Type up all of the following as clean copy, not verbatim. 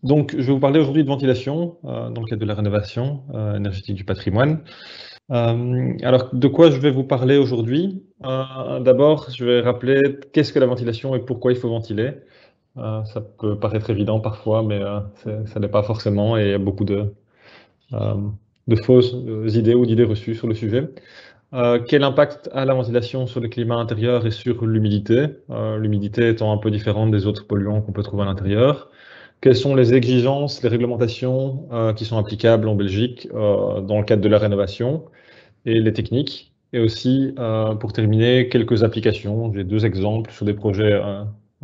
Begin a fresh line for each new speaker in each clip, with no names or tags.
Donc, je vais vous parler aujourd'hui de ventilation dans le cadre de la rénovation énergétique du patrimoine. Alors, de quoi je vais vous parler aujourd'hui? D'abord, je vais rappeler qu'est-ce que la ventilation et pourquoi il faut ventiler. Ça peut paraître évident parfois, mais ça n'est pas forcément, et il y a beaucoup euh, de fausses idées ou d'idées reçues sur le sujet. Quel impact a la ventilation sur le climat intérieur et sur l'humidité? L'humidité étant un peu différente des autres polluants qu'on peut trouver à l'intérieur. Quelles sont les exigences, les réglementations qui sont applicables en Belgique dans le cadre de la rénovation et les techniques? Et aussi, pour terminer, quelques applications. J'ai deux exemples sur des projets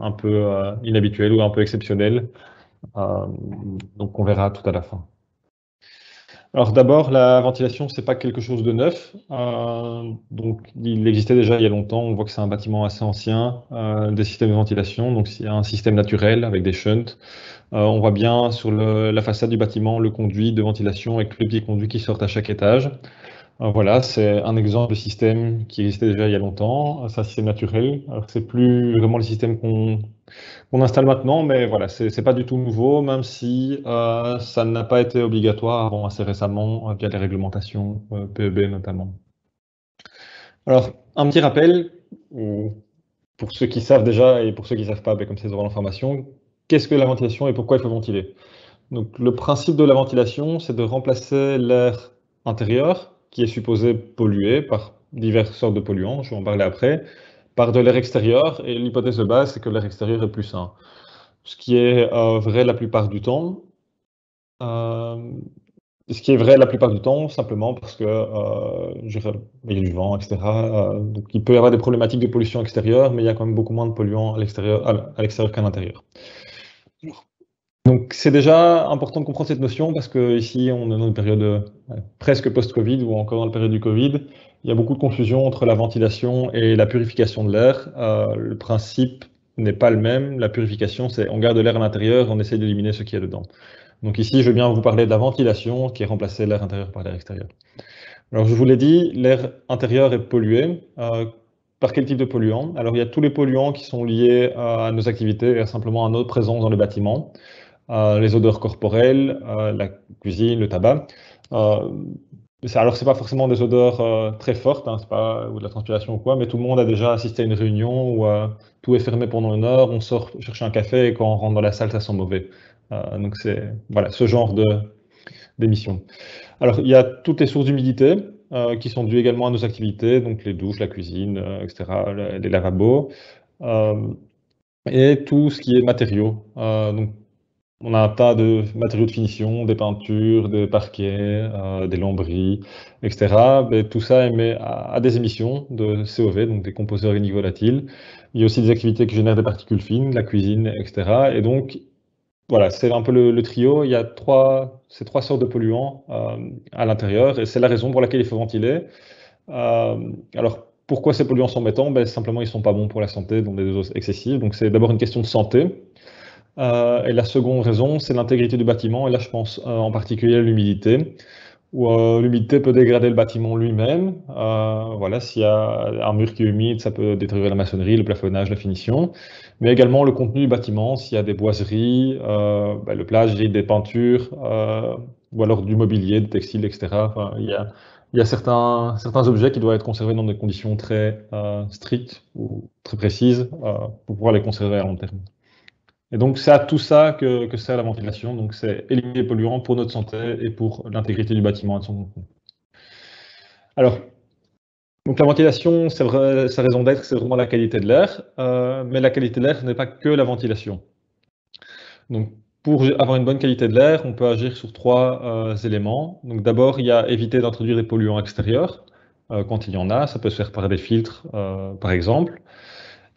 un peu inhabituels ou un peu exceptionnels. Euh, donc on verra tout à la fin. Alors d'abord, la ventilation, c'est pas quelque chose de neuf. Donc il existait déjà il y a longtemps. On voit que c'est un bâtiment assez ancien, des systèmes de ventilation. Donc c'est un système naturel avec des shunts. On voit bien sur la façade du bâtiment le conduit de ventilation avec tous les petits conduits qui sortent à chaque étage. Voilà, c'est un exemple de système qui existait déjà il y a longtemps. C'est un système naturel. Alors c'est plus vraiment le système qu'on installe maintenant, mais voilà, c'est pas du tout nouveau, même si ça n'a pas été obligatoire avant assez récemment via les réglementations PEB notamment. Alors, un petit rappel, pour ceux qui savent déjà et pour ceux qui ne savent pas, ben, comme c'est dans l'information, qu'est-ce que la ventilation et pourquoi il faut ventiler? Donc, le principe de la ventilation, c'est de remplacer l'air intérieur, qui est supposé polluer par diverses sortes de polluants, je vais en parler après, par de l'air extérieur, et l'hypothèse de base, c'est que l'air extérieur est plus sain. Ce qui est vrai la plupart du temps. Euh, Ce qui est vrai la plupart du temps, simplement parce que il y a du vent, etc. Donc il peut y avoir des problématiques de pollution extérieure, mais il y a quand même beaucoup moins de polluants à l'extérieur, à l'extérieur qu'à l'intérieur. Donc c'est déjà important de comprendre cette notion parce que ici on est dans une période presque post-Covid ou encore dans la période du Covid. Il y a beaucoup de confusion entre la ventilation et la purification de l'air. Le principe n'est pas le même. La purification, c'est on garde l'air à l'intérieur, on essaie d'éliminer ce qu'il y a dedans. Donc ici, je vais bien vous parler de la ventilation qui est remplacée l'air intérieur par l'air extérieur. Alors je vous l'ai dit, l'air intérieur est pollué. Par quel type de polluants? Alors il y a tous les polluants qui sont liés à nos activités et simplement à notre présence dans le bâtiment. Les odeurs corporelles, la cuisine, le tabac. Euh, alors, c'est pas forcément des odeurs très fortes, hein, c'est pas ou de la transpiration ou quoi, mais tout le monde a déjà assisté à une réunion où tout est fermé pendant une heure, on sort chercher un café et quand on rentre dans la salle, ça sent mauvais. Donc c'est voilà ce genre de d'émissions. Alors, il y a toutes les sources d'humidité qui sont dues également à nos activités, donc les douches, la cuisine, etc., les lavabos, euh, et tout ce qui est matériaux. Donc, on a un tas de matériaux de finition, des peintures, des parquets, des lambris, etc. Mais tout ça émet à des émissions de COV, donc des composés organiques volatiles. Il y a aussi des activités qui génèrent des particules fines, la cuisine, etc. Et donc, voilà, c'est un peu le trio. Il y a ces trois sortes de polluants à l'intérieur, et c'est la raison pour laquelle il faut ventiler. Alors, pourquoi ces polluants sont embêtants? Ben, simplement, ils ne sont pas bons pour la santé, donc des doses excessives. Donc, c'est d'abord une question de santé. Et la seconde raison, c'est l'intégrité du bâtiment. Et là, je pense en particulier à l'humidité, où l'humidité peut dégrader le bâtiment lui-même. Voilà, s'il y a un mur qui est humide, ça peut détériorer la maçonnerie, le plafonnage, la finition. Mais également le contenu du bâtiment, s'il y a des boiseries, le plâtre, des peintures, ou alors du mobilier, des textiles, etc. Enfin, il y a certains objets qui doivent être conservés dans des conditions très strictes ou très précises pour pouvoir les conserver à long terme. Et donc, c'est à tout ça que sert la ventilation. Donc, c'est éliminer les polluants pour notre santé et pour l'intégrité du bâtiment et de son contenu. Alors, donc la ventilation, c'est vrai, sa raison d'être, c'est vraiment la qualité de l'air. Mais la qualité de l'air, ce n'est pas que la ventilation. Donc, pour avoir une bonne qualité de l'air, on peut agir sur trois éléments. Donc, d'abord, il y a éviter d'introduire des polluants extérieurs. Quand il y en a, ça peut se faire par des filtres, par exemple.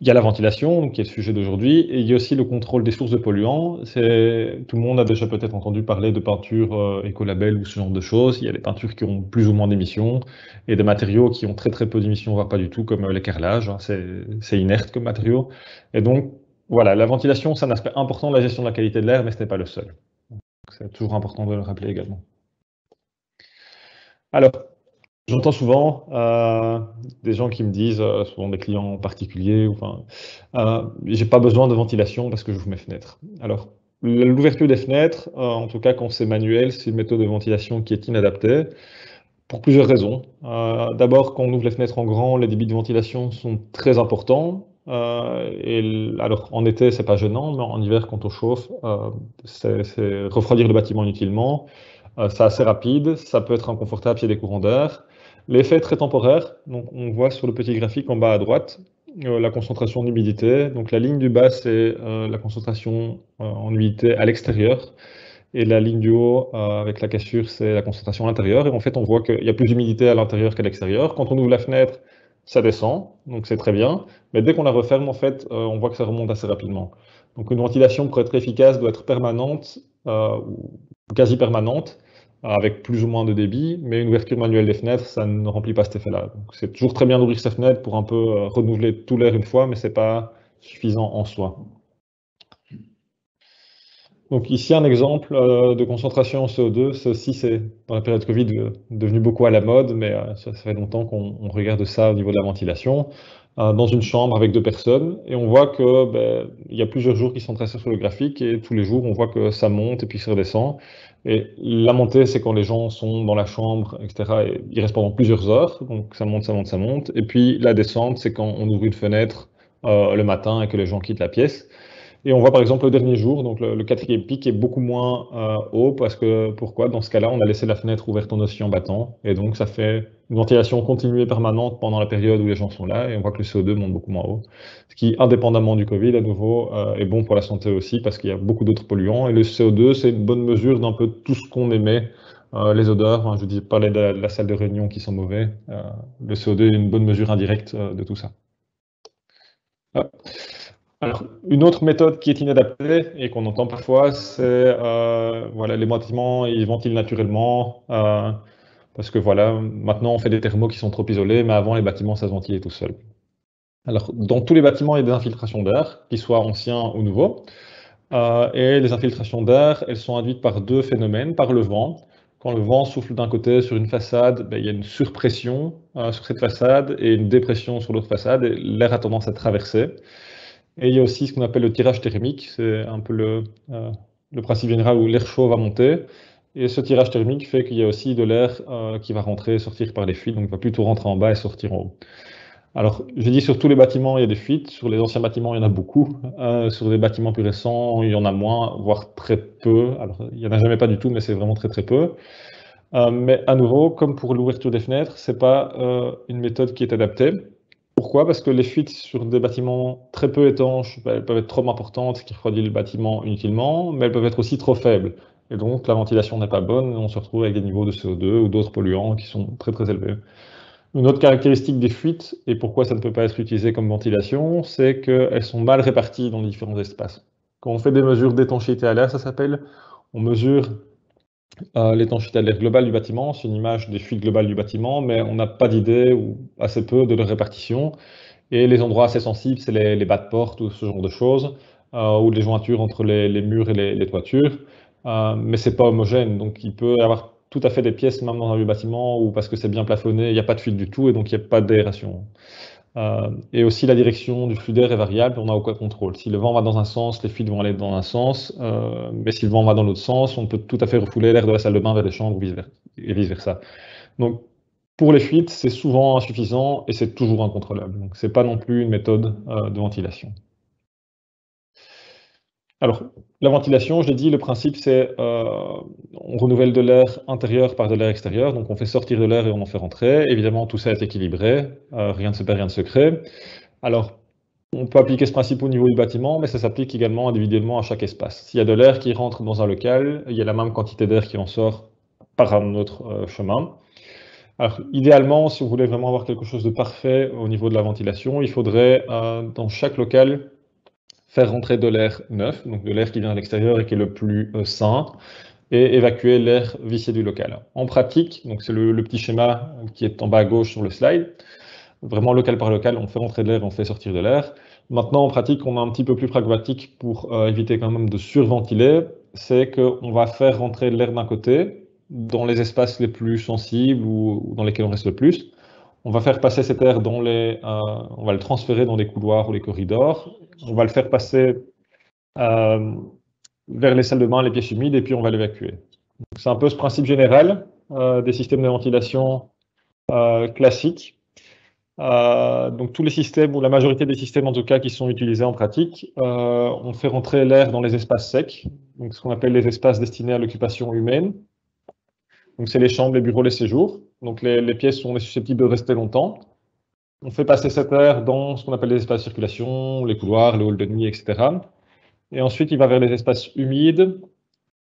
Il y a la ventilation, donc qui est le sujet d'aujourd'hui, et il y a aussi le contrôle des sources de polluants. Tout le monde a déjà peut-être entendu parler de peintures écolabel ou ce genre de choses. Il y a des peintures qui ont plus ou moins d'émissions, et des matériaux qui ont très très peu d'émissions, voire pas du tout, comme les carrelages, hein. C'est inerte comme matériau. Et donc, voilà, la ventilation, c'est un aspect important de la gestion de la qualité de l'air, mais ce n'est pas le seul. C'est toujours important de le rappeler également. Alors, j'entends souvent des gens qui me disent, souvent des clients particuliers, enfin, j'ai pas besoin de ventilation parce que j'ouvre mes fenêtres. Alors, L'ouverture des fenêtres, en tout cas quand c'est manuel, c'est une méthode de ventilation qui est inadaptée pour plusieurs raisons. D'abord, quand on ouvre les fenêtres en grand, les débits de ventilation sont très importants. Alors en été, c'est pas gênant, mais en hiver, quand on chauffe, c'est refroidir le bâtiment inutilement. C'est assez rapide, ça peut être inconfortable s'il y a des courants d'air. L'effet est très temporaire, donc on voit sur le petit graphique en bas à droite la concentration d'humidité. Donc la ligne du bas, c'est la concentration en humidité à l'extérieur. Et la ligne du haut, avec la cassure, c'est la concentration à l'intérieur. Et en fait, on voit qu'il y a plus d'humidité à l'intérieur qu'à l'extérieur. Quand on ouvre la fenêtre, ça descend, donc c'est très bien. Mais dès qu'on la referme, en fait, on voit que ça remonte assez rapidement. Donc une ventilation, pour être efficace, doit être permanente ou quasi permanente, avec plus ou moins de débit. Mais une ouverture manuelle des fenêtres, ça ne remplit pas cet effet-là. Donc c'est toujours très bien d'ouvrir sa fenêtre pour un peu renouveler tout l'air une fois, mais c'est pas suffisant en soi. Donc ici, un exemple de concentration en CO2, ça aussi, c'est dans la période Covid devenu beaucoup à la mode, mais ça fait longtemps qu'on regarde ça au niveau de la ventilation, dans une chambre avec deux personnes, et on voit que il y a plusieurs jours qui sont tracés sur le graphique, et tous les jours, on voit que ça monte et puis ça redescend. Et la montée, c'est quand les gens sont dans la chambre, etc., et ils restent pendant plusieurs heures, donc ça monte, ça monte, ça monte. Et puis la descente, c'est quand on ouvre une fenêtre le matin et que les gens quittent la pièce. Et on voit par exemple le dernier jour, donc le quatrième pic est beaucoup moins haut parce que pourquoi? Dans ce cas-là, on a laissé la fenêtre ouverte en oscillant battant et donc ça fait une ventilation continue et permanente pendant la période où les gens sont là et on voit que le CO2 monte beaucoup moins haut. Ce qui, indépendamment du Covid, à nouveau, est bon pour la santé aussi parce qu'il y a beaucoup d'autres polluants et le CO2, c'est une bonne mesure d'un peu tout ce qu'on émet. Les odeurs, hein, je parlais de la salle de réunion qui sont mauvais. Le CO2 est une bonne mesure indirecte de tout ça. Ah. Alors, une autre méthode qui est inadaptée et qu'on entend parfois, c'est voilà, les bâtiments, ils ventilent naturellement parce que voilà, maintenant on fait des thermos qui sont trop isolés, mais avant les bâtiments, ça se ventilait tout seul. Alors, dans tous les bâtiments, il y a des infiltrations d'air, qu'ils soient anciens ou nouveaux. Et les infiltrations d'air, elles sont induites par deux phénomènes, par le vent. Quand le vent souffle d'un côté sur une façade, il y a une surpression sur cette façade et une dépression sur l'autre façade, et l'air a tendance à traverser. Et il y a aussi ce qu'on appelle le tirage thermique, c'est un peu le principe général où l'air chaud va monter. Et ce tirage thermique fait qu'il y a aussi de l'air qui va rentrer et sortir par les fuites, donc il va plutôt rentrer en bas et sortir en haut. Alors, j'ai dit sur tous les bâtiments, il y a des fuites. Sur les anciens bâtiments, il y en a beaucoup. Sur des bâtiments plus récents, il y en a moins, voire très peu. Alors, il n'y en a jamais pas du tout, mais c'est vraiment très très peu. Mais à nouveau, comme pour l'ouverture des fenêtres, c'est pas une méthode qui est adaptée. Pourquoi? Parce que les fuites sur des bâtiments très peu étanches, elles peuvent être trop importantes, ce qui refroidit le bâtiment inutilement, mais elles peuvent être aussi trop faibles. Et donc, la ventilation n'est pas bonne, et on se retrouve avec des niveaux de CO2 ou d'autres polluants qui sont très très élevés. Une autre caractéristique des fuites, et pourquoi ça ne peut pas être utilisé comme ventilation, c'est qu'elles sont mal réparties dans les différents espaces. Quand on fait des mesures d'étanchéité à l'air, ça s'appelle, on mesure l'étanchéité à l'air globale du bâtiment, c'est une image des fuites globales du bâtiment, mais on n'a pas d'idée ou assez peu de leur répartition. Et les endroits assez sensibles, c'est les bas de porte ou ce genre de choses, ou les jointures entre les murs et les toitures. Mais c'est pas homogène, donc il peut y avoir tout à fait des pièces, même dans un vieux bâtiment, où parce que c'est bien plafonné, il n'y a pas de fuite du tout, et donc il n'y a pas d'aération. Et aussi la direction du flux d'air est variable, on n'a aucun contrôle. Si le vent va dans un sens, les fuites vont aller dans un sens, mais si le vent va dans l'autre sens, on peut tout à fait refouler l'air de la salle de bain vers les chambres et vice-versa. Donc pour les fuites, c'est souvent insuffisant et c'est toujours incontrôlable. Donc c'est pas non plus une méthode de ventilation. Alors, la ventilation, je l'ai dit, le principe c'est on renouvelle de l'air intérieur par de l'air extérieur, donc on fait sortir de l'air et on en fait rentrer. Évidemment, tout ça est équilibré, rien ne se perd, rien ne se crée. Alors, on peut appliquer ce principe au niveau du bâtiment, mais ça s'applique également individuellement à chaque espace. S'il y a de l'air qui rentre dans un local, il y a la même quantité d'air qui en sort par un autre chemin. Alors, idéalement, si vous voulez vraiment avoir quelque chose de parfait au niveau de la ventilation, il faudrait, dans chaque local, faire rentrer de l'air neuf, donc de l'air qui vient de l'extérieur et qui est le plus sain, et évacuer l'air vicié du local. En pratique, donc c'est le petit schéma qui est en bas à gauche sur le slide, vraiment local par local, on fait rentrer de l'air, on fait sortir de l'air. Maintenant, en pratique, on est un petit peu plus pragmatique pour éviter quand même de surventiler, c'est qu'on va faire rentrer de l'air d'un côté, dans les espaces les plus sensibles ou dans lesquels on reste le plus. On va faire passer cet air on va le transférer dans les couloirs ou les corridors. On va le faire passer vers les salles de bain, les pièces humides, et puis on va l'évacuer. C'est un peu ce principe général des systèmes de ventilation classiques. Donc tous les systèmes, ou la majorité des systèmes en tout cas qui sont utilisés en pratique, on fait rentrer l'air dans les espaces secs, donc ce qu'on appelle les espaces destinés à l'occupation humaine. Donc c'est les chambres, les bureaux, les séjours. Donc les pièces sont susceptibles de rester longtemps. On fait passer cet air dans ce qu'on appelle les espaces de circulation, les couloirs, les halls de nuit, etc. Et ensuite il va vers les espaces humides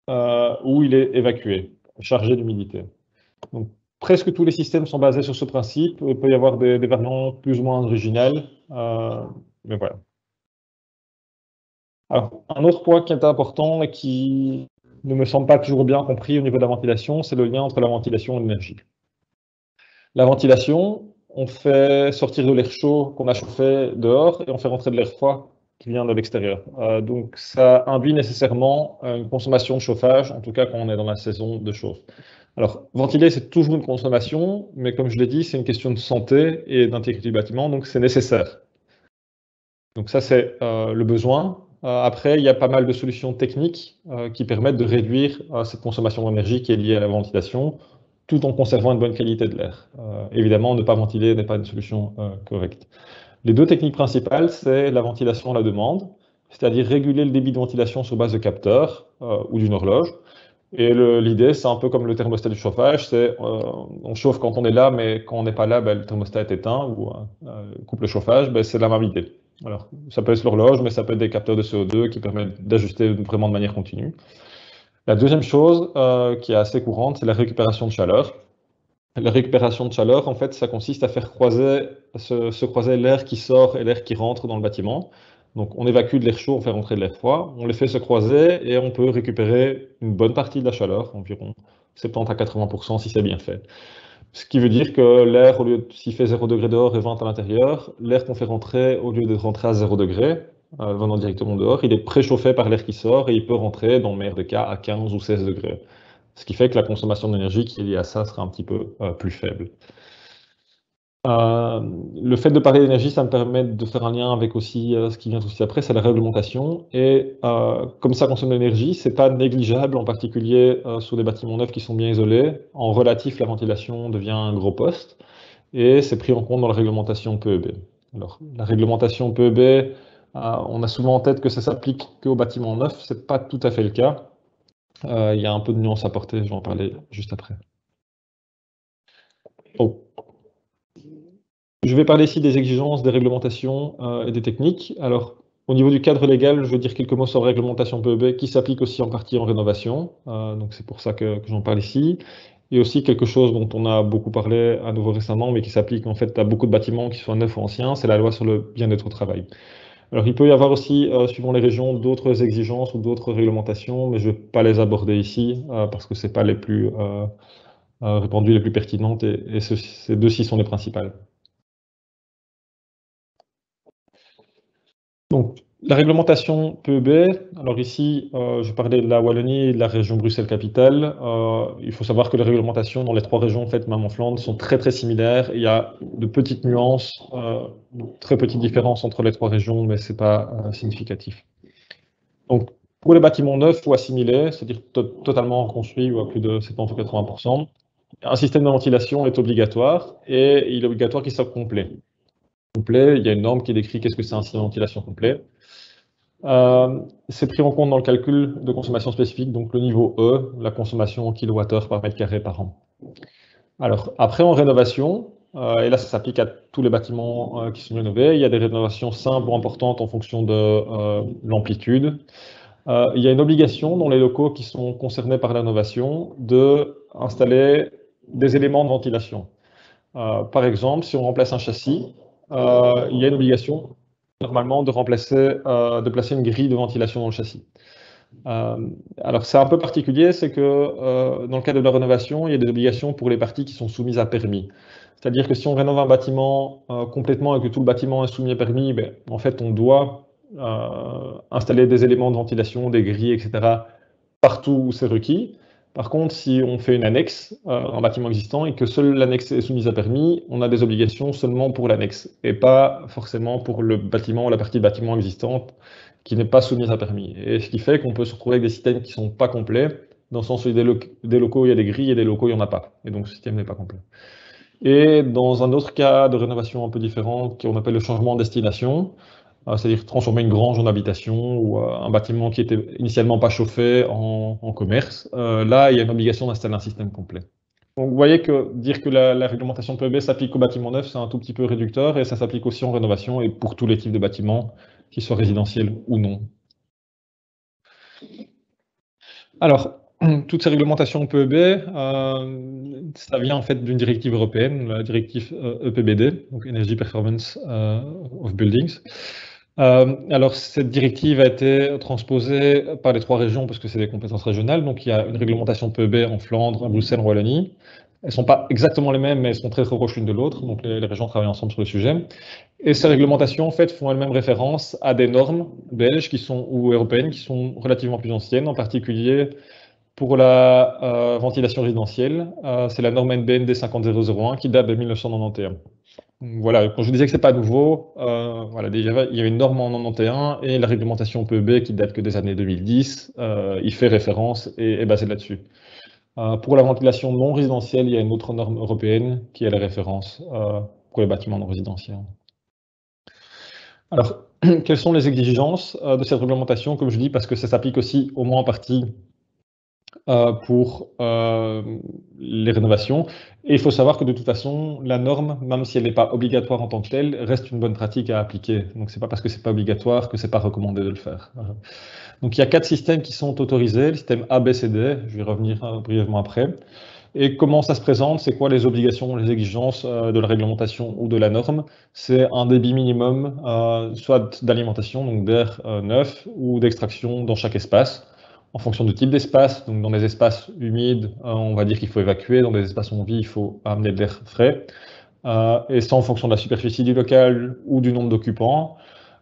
où il est évacué, chargé d'humidité. Donc, presque tous les systèmes sont basés sur ce principe. Il peut y avoir des variantes plus ou moins originales, mais voilà. Alors, un autre point qui est important et qui ne me semble pas toujours bien compris au niveau de la ventilation, c'est le lien entre la ventilation et l'énergie. La ventilation, on fait sortir de l'air chaud qu'on a chauffé dehors et on fait rentrer de l'air froid qui vient de l'extérieur. Donc, ça induit nécessairement une consommation de chauffage, en tout cas quand on est dans la saison de chauffe. Alors, ventiler, c'est toujours une consommation, mais comme je l'ai dit, c'est une question de santé et d'intégrité du bâtiment, donc c'est nécessaire. Donc ça, c'est le besoin. Après, il y a pas mal de solutions techniques qui permettent de réduire cette consommation d'énergie qui est liée à la ventilation, tout en conservant une bonne qualité de l'air. Évidemment, ne pas ventiler n'est pas une solution correcte. Les deux techniques principales, c'est la ventilation à la demande, c'est-à-dire réguler le débit de ventilation sur base de capteurs ou d'une horloge. Et l'idée, c'est un peu comme le thermostat du chauffage, c'est on chauffe quand on est là, mais quand on n'est pas là, le thermostat est éteint ou coupe le chauffage, c'est la même idée. Alors, ça peut être l'horloge, mais ça peut être des capteurs de CO2 qui permettent d'ajuster vraiment de manière continue. La deuxième chose qui est assez courante, c'est la récupération de chaleur. La récupération de chaleur, en fait, ça consiste à faire se croiser l'air qui sort et l'air qui rentre dans le bâtiment. Donc, on évacue de l'air chaud, on fait rentrer de l'air froid, on les fait se croiser et on peut récupérer une bonne partie de la chaleur, environ 70 à 80% si c'est bien fait. Ce qui veut dire que l'air, s'il fait 0 degré dehors et 20 à l'intérieur, l'air qu'on fait rentrer, au lieu de rentrer à 0 degré, venant directement dehors, il est préchauffé par l'air qui sort et il peut rentrer, dans le meilleur des cas, à 15 ou 16 degrés. Ce qui fait que la consommation d'énergie qui est liée à ça sera un petit peu plus faible. Le fait de parler d'énergie, ça me permet de faire un lien avec aussi ce qui vient aussi après, c'est la réglementation. Et comme ça consomme de l'énergie, c'est pas négligeable, en particulier sur des bâtiments neufs qui sont bien isolés. En relatif, la ventilation devient un gros poste et c'est pris en compte dans la réglementation PEB. Alors, la réglementation PEB, on a souvent en tête que ça s'applique qu'aux bâtiments neufs, c'est pas tout à fait le cas. Il y a un peu de nuance à porter, je vais en parler juste après. Donc, je vais parler ici des exigences, des réglementations et des techniques. Alors, au niveau du cadre légal, je veux dire quelques mots sur la réglementation PEB qui s'applique aussi en partie en rénovation. Donc, c'est pour ça que j'en parle ici. Et aussi quelque chose dont on a beaucoup parlé à nouveau récemment, mais qui s'applique en fait à beaucoup de bâtiments qui soient neufs ou anciens, c'est la loi sur le bien-être au travail. Alors, il peut y avoir aussi, suivant les régions, d'autres exigences ou d'autres réglementations, mais je ne vais pas les aborder ici parce que ce n'est pas les plus répandues, les plus pertinentes, et ces deux-ci sont les principales. Donc, la réglementation PEB, alors ici, je parlais de la Wallonie et de la région Bruxelles-Capitale. Il faut savoir que les réglementations dans les trois régions, en fait, même en Flandre, sont très très similaires. Il y a de petites nuances, très petites différences entre les trois régions, mais ce n'est pas significatif. Donc, pour les bâtiments neufs ou assimilés, c'est-à-dire totalement reconstruits ou à plus de 70 ou 80%, un système de ventilation est obligatoire et il est obligatoire qu'il soit complet. Il y a une norme qui décrit qu'est-ce que c'est un système de ventilation complet. C'est pris en compte dans le calcul de consommation spécifique, donc le niveau E, la consommation en kilowattheure par mètre carré par an. Alors, après en rénovation, et là ça s'applique à tous les bâtiments qui sont rénovés, il y a des rénovations simples ou importantes en fonction de l'amplitude. Il y a une obligation dans les locaux qui sont concernés par la rénovation d'installer des éléments de ventilation. Par exemple, si on remplace un châssis, il y a une obligation normalement de placer une grille de ventilation dans le châssis. Alors c'est un peu particulier, c'est que dans le cadre de la rénovation, il y a des obligations pour les parties qui sont soumises à permis. C'est-à-dire que si on rénove un bâtiment complètement et que tout le bâtiment est soumis à permis, en fait on doit installer des éléments de ventilation, des grilles, etc. partout où c'est requis. Par contre, si on fait une annexe en bâtiment existant et que seule l'annexe est soumise à permis, on a des obligations seulement pour l'annexe et pas forcément pour le bâtiment ou la partie bâtiment existante qui n'est pas soumise à permis. Et ce qui fait qu'on peut se retrouver avec des systèmes qui ne sont pas complets, dans le sens où des locaux, il y a des grilles et des locaux, il n'y en a pas. Et donc, ce système n'est pas complet. Et dans un autre cas de rénovation un peu différent, qu'on appelle le changement de destination, c'est-à-dire transformer une grange en habitation ou un bâtiment qui était initialement pas chauffé en commerce, là, il y a une obligation d'installer un système complet. Donc, vous voyez que dire que la réglementation PEB s'applique au bâtiment neuf, c'est un tout petit peu réducteur et ça s'applique aussi en rénovation et pour tous les types de bâtiments, qu'ils soient résidentiels ou non. Alors, toutes ces réglementations PEB, ça vient en fait d'une directive européenne, la directive EPBD, donc Energy Performance of Buildings. Alors, cette directive a été transposée par les 3 régions parce que c'est des compétences régionales. Donc, il y a une réglementation PEB en Flandre, à Bruxelles, en Wallonie. Elles ne sont pas exactement les mêmes, mais elles sont très proches l'une de l'autre. Donc, les régions travaillent ensemble sur le sujet. Et ces réglementations, en fait, font elles-mêmes référence à des normes belges ou européennes qui sont relativement plus anciennes, en particulier pour la ventilation résidentielle. C'est la norme NBN D50001 qui date de 1991. Voilà, quand je vous disais que c'est pas nouveau, voilà, déjà il y avait une norme en 91 et la réglementation PEB qui date que des années 2010, il fait référence et est basé là-dessus. Pour la ventilation non résidentielle, il y a une autre norme européenne qui est la référence pour les bâtiments non résidentiels. Alors, quelles sont les exigences de cette réglementation? Comme je dis, parce que ça s'applique aussi au moins en partie pour les rénovations. Et il faut savoir que de toute façon, la norme, même si elle n'est pas obligatoire en tant que telle, reste une bonne pratique à appliquer. Donc, c'est pas parce que c'est pas obligatoire que c'est pas recommandé de le faire. Donc, il y a 4 systèmes qui sont autorisés, le système A, B, C, D. Je vais revenir brièvement après. Et comment ça se présente? C'est quoi les obligations, les exigences de la réglementation ou de la norme? C'est un débit minimum, soit d'alimentation, donc d'air neuf, ou d'extraction dans chaque espace en fonction du type d'espace. Donc, dans des espaces humides, on va dire qu'il faut évacuer. Dans des espaces où on vit, il faut amener de l'air frais. Et ça, en fonction de la superficie du local ou du nombre d'occupants.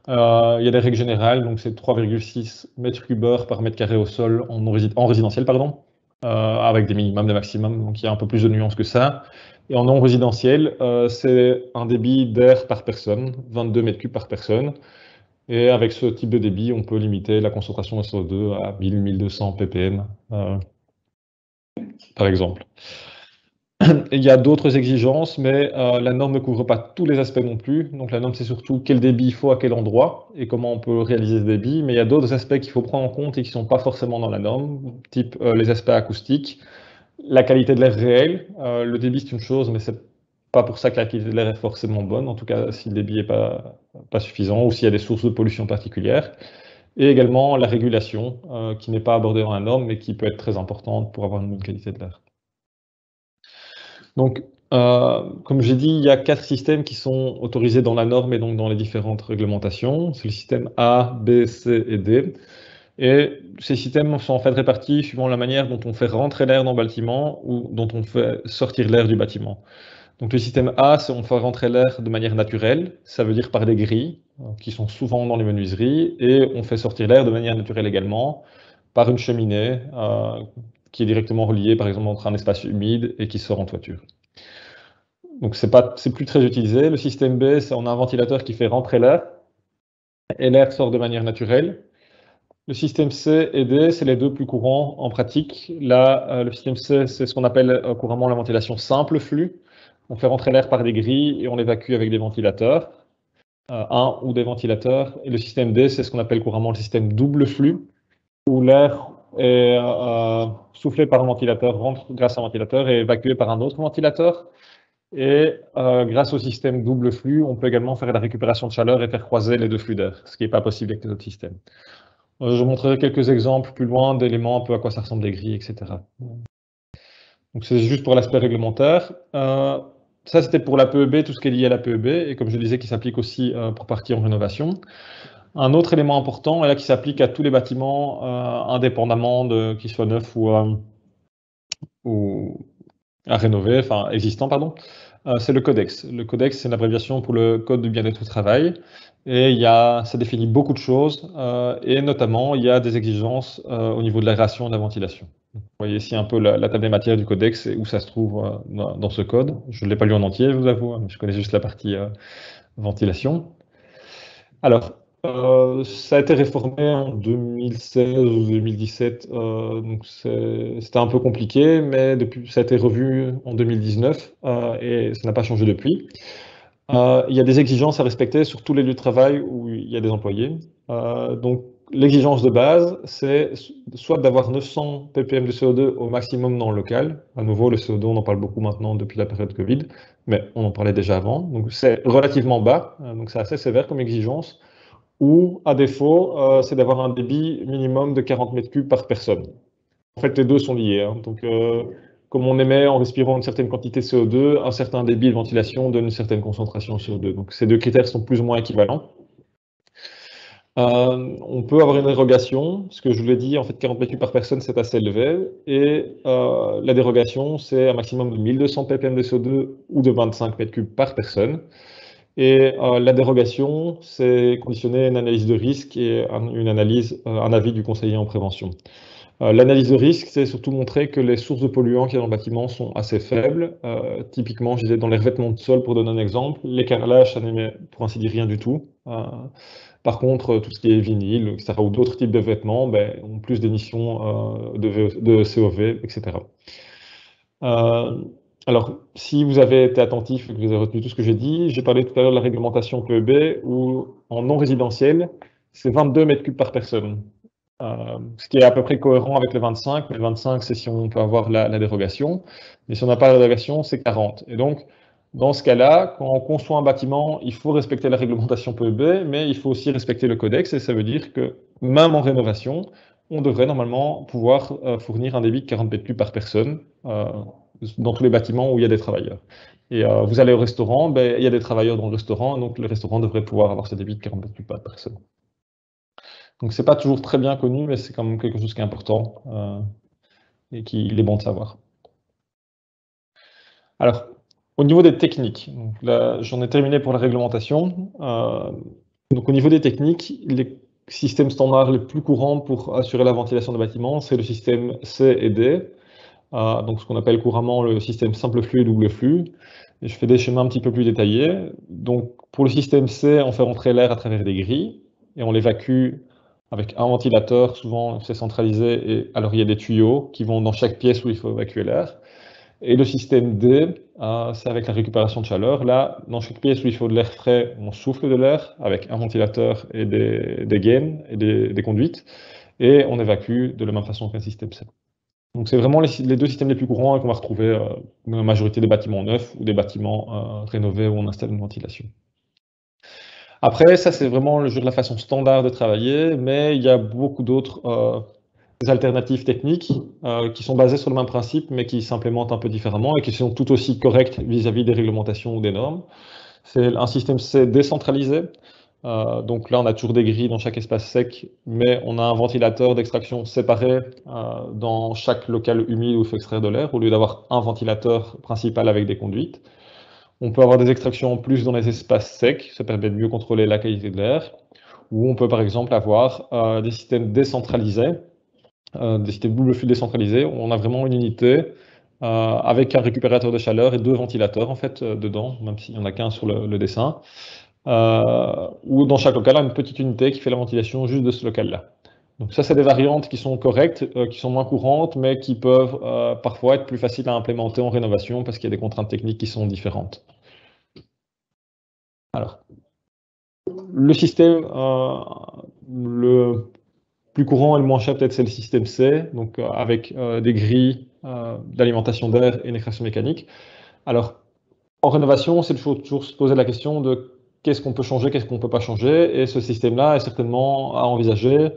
Il y a des règles générales, donc c'est 3,6 mètres cubes heure par mètre carré au sol en résidentiel, pardon, avec des minimums, des maximums. Donc, il y a un peu plus de nuances que ça. Et en non résidentiel, c'est un débit d'air par personne, 22 mètres cubes par personne. Et avec ce type de débit, on peut limiter la concentration de CO2 à 1000-1200 ppm, par exemple. Il y a d'autres exigences, mais la norme ne couvre pas tous les aspects non plus. Donc la norme, c'est surtout quel débit il faut à quel endroit et comment on peut réaliser ce débit. Mais il y a d'autres aspects qu'il faut prendre en compte et qui ne sont pas forcément dans la norme, type les aspects acoustiques, la qualité de l'air réel. Le débit, c'est une chose, mais c'est pas pour ça que la qualité de l'air est forcément bonne. En tout cas, si le débit n'est pas suffisant ou s'il y a des sources de pollution particulières. Et également la régulation, qui n'est pas abordée dans la norme, mais qui peut être très importante pour avoir une bonne qualité de l'air. Donc, comme j'ai dit, il y a 4 systèmes qui sont autorisés dans la norme et donc dans les différentes réglementations. C'est le système A, B, C et D. Et ces systèmes sont en fait répartis suivant la manière dont on fait rentrer l'air dans le bâtiment ou dont on fait sortir l'air du bâtiment. Donc le système A, c'est on fait rentrer l'air de manière naturelle, ça veut dire par des grilles, qui sont souvent dans les menuiseries, et on fait sortir l'air de manière naturelle également par une cheminée qui est directement reliée par exemple entre un espace humide et qui sort en toiture. Donc c'est plus très utilisé. Le système B, c'est on a un ventilateur qui fait rentrer l'air, et l'air sort de manière naturelle. Le système C et D, c'est les deux plus courants en pratique. Là, le système C, c'est ce qu'on appelle couramment la ventilation simple flux. On fait rentrer l'air par des grilles et on l'évacue avec des ventilateurs, un ou des ventilateurs. Et le système D, c'est ce qu'on appelle couramment le système double flux, où l'air est soufflé par un ventilateur, rentre grâce à un ventilateur et évacué par un autre ventilateur. Et grâce au système double flux, on peut également faire la récupération de chaleur et faire croiser les deux flux d'air, ce qui n'est pas possible avec les autres systèmes. Je montrerai quelques exemples plus loin d'éléments, un peu à quoi ça ressemble des grilles, etc. Donc c'est juste pour l'aspect réglementaire. Ça, c'était pour la PEB, tout ce qui est lié à la PEB, et comme je disais, qui s'applique aussi pour partie en rénovation. Un autre élément important, et là qui s'applique à tous les bâtiments, indépendamment qu'ils soient neufs ou à rénover, enfin existants, pardon. C'est le codex. Le codex, c'est une abréviation pour le code du bien-être au travail. Et ça définit beaucoup de choses, et notamment, il y a des exigences au niveau de l'aération et de la ventilation. Vous voyez ici un peu la table des matières du codex et où ça se trouve dans ce code. Je ne l'ai pas lu en entier, je vous avoue, hein, je connais juste la partie ventilation. Alors, ça a été réformé en 2016 ou 2017, donc c'était un peu compliqué, mais depuis, ça a été revu en 2019 et ça n'a pas changé depuis. Il y a des exigences à respecter sur tous les lieux de travail où il y a des employés. Donc, l'exigence de base, c'est soit d'avoir 900 ppm de CO2 au maximum dans le local. À nouveau, le CO2, on en parle beaucoup maintenant depuis la période Covid, mais on en parlait déjà avant. Donc, c'est relativement bas, donc c'est assez sévère comme exigence. Ou, à défaut, c'est d'avoir un débit minimum de 40 mètres cubes par personne. En fait, les deux sont liés, hein. Donc, comme on émet en respirant une certaine quantité de CO2, un certain débit de ventilation donne une certaine concentration de CO2. Donc, ces deux critères sont plus ou moins équivalents. On peut avoir une dérogation, ce que je vous l'ai dit, en fait, 40 mètres cubes par personne, c'est assez élevé. Et la dérogation, c'est un maximum de 1200 ppm de CO2 ou de 25 mètres cubes par personne. Et la dérogation, c'est conditionné à une analyse de risque et un avis du conseiller en prévention. L'analyse de risque, c'est surtout montrer que les sources de polluants qu'il y a dans le bâtiment sont assez faibles. Typiquement, je disais dans les revêtements de sol, pour donner un exemple, les carrelages, ça n'émet pour ainsi dire rien du tout. Par contre, tout ce qui est vinyle, etc., ou d'autres types de vêtements, ben, ont plus d'émissions de COV, etc. Alors, si vous avez été attentif et que vous avez retenu tout ce que j'ai dit, j'ai parlé tout à l'heure de la réglementation PEB, où en non résidentiel, c'est 22 mètres cubes par personne. Ce qui est à peu près cohérent avec le 25, mais le 25, c'est si on peut avoir la dérogation. Mais si on n'a pas la dérogation, c'est 40. Et donc, dans ce cas-là, quand on conçoit un bâtiment, il faut respecter la réglementation PEB, mais il faut aussi respecter le codex, et ça veut dire que même en rénovation, on devrait normalement pouvoir fournir un débit de 40 mètres cubes par personne dans tous les bâtiments où il y a des travailleurs. Et vous allez au restaurant, ben, il y a des travailleurs dans le restaurant, donc le restaurant devrait pouvoir avoir ce débit de 40 mètres cubes par personne. Donc c'est pas toujours très bien connu, mais c'est quand même quelque chose qui est important et qu'il est bon de savoir. Alors, au niveau des techniques, là, j'en ai terminé pour la réglementation. Donc au niveau des techniques, les systèmes standards les plus courants pour assurer la ventilation des bâtiments, c'est le système C et D, donc ce qu'on appelle couramment le système simple flux et double flux. Et je fais des schémas un petit peu plus détaillés. Donc pour le système C, on fait rentrer l'air à travers des grilles et on l'évacue avec un ventilateur, souvent c'est centralisé, et alors il y a des tuyaux qui vont dans chaque pièce où il faut évacuer l'air. Et le système D, c'est avec la récupération de chaleur. Là, dans chaque pièce où il faut de l'air frais, on souffle de l'air avec un ventilateur et des gaines et des conduites, et on évacue de la même façon qu'un système C. Donc c'est vraiment les deux systèmes les plus courants qu'on va retrouver dans la majorité des bâtiments neufs ou des bâtiments rénovés où on installe une ventilation. Après, ça, c'est vraiment la façon standard de travailler, mais il y a beaucoup d'autres alternatives techniques qui sont basées sur le même principe, mais qui s'implémentent un peu différemment et qui sont tout aussi correctes vis-à-vis des réglementations ou des normes. C'est un système C décentralisé. Donc là, on a toujours des grilles dans chaque espace sec, mais on a un ventilateur d'extraction séparé dans chaque local humide où il faut extraire de l'air, au lieu d'avoir un ventilateur principal avec des conduites. On peut avoir des extractions en plus dans les espaces secs, ça permet de mieux contrôler la qualité de l'air. Ou on peut par exemple avoir des systèmes décentralisés, des systèmes double flux décentralisés, où on a vraiment une unité avec un récupérateur de chaleur et deux ventilateurs en fait dedans, même s'il n'y en a qu'un sur le dessin. Ou dans chaque local, on a une petite unité qui fait la ventilation juste de ce local-là. Donc ça, c'est des variantes qui sont correctes, qui sont moins courantes, mais qui peuvent parfois être plus faciles à implémenter en rénovation parce qu'il y a des contraintes techniques qui sont différentes. Alors, le système le plus courant et le moins cher, peut-être, c'est le système C, donc avec des grilles d'alimentation d'air et une extraction mécanique. Alors, en rénovation, c'est toujours se poser la question de qu'est-ce qu'on peut changer, qu'est-ce qu'on ne peut pas changer, et ce système-là est certainement à envisager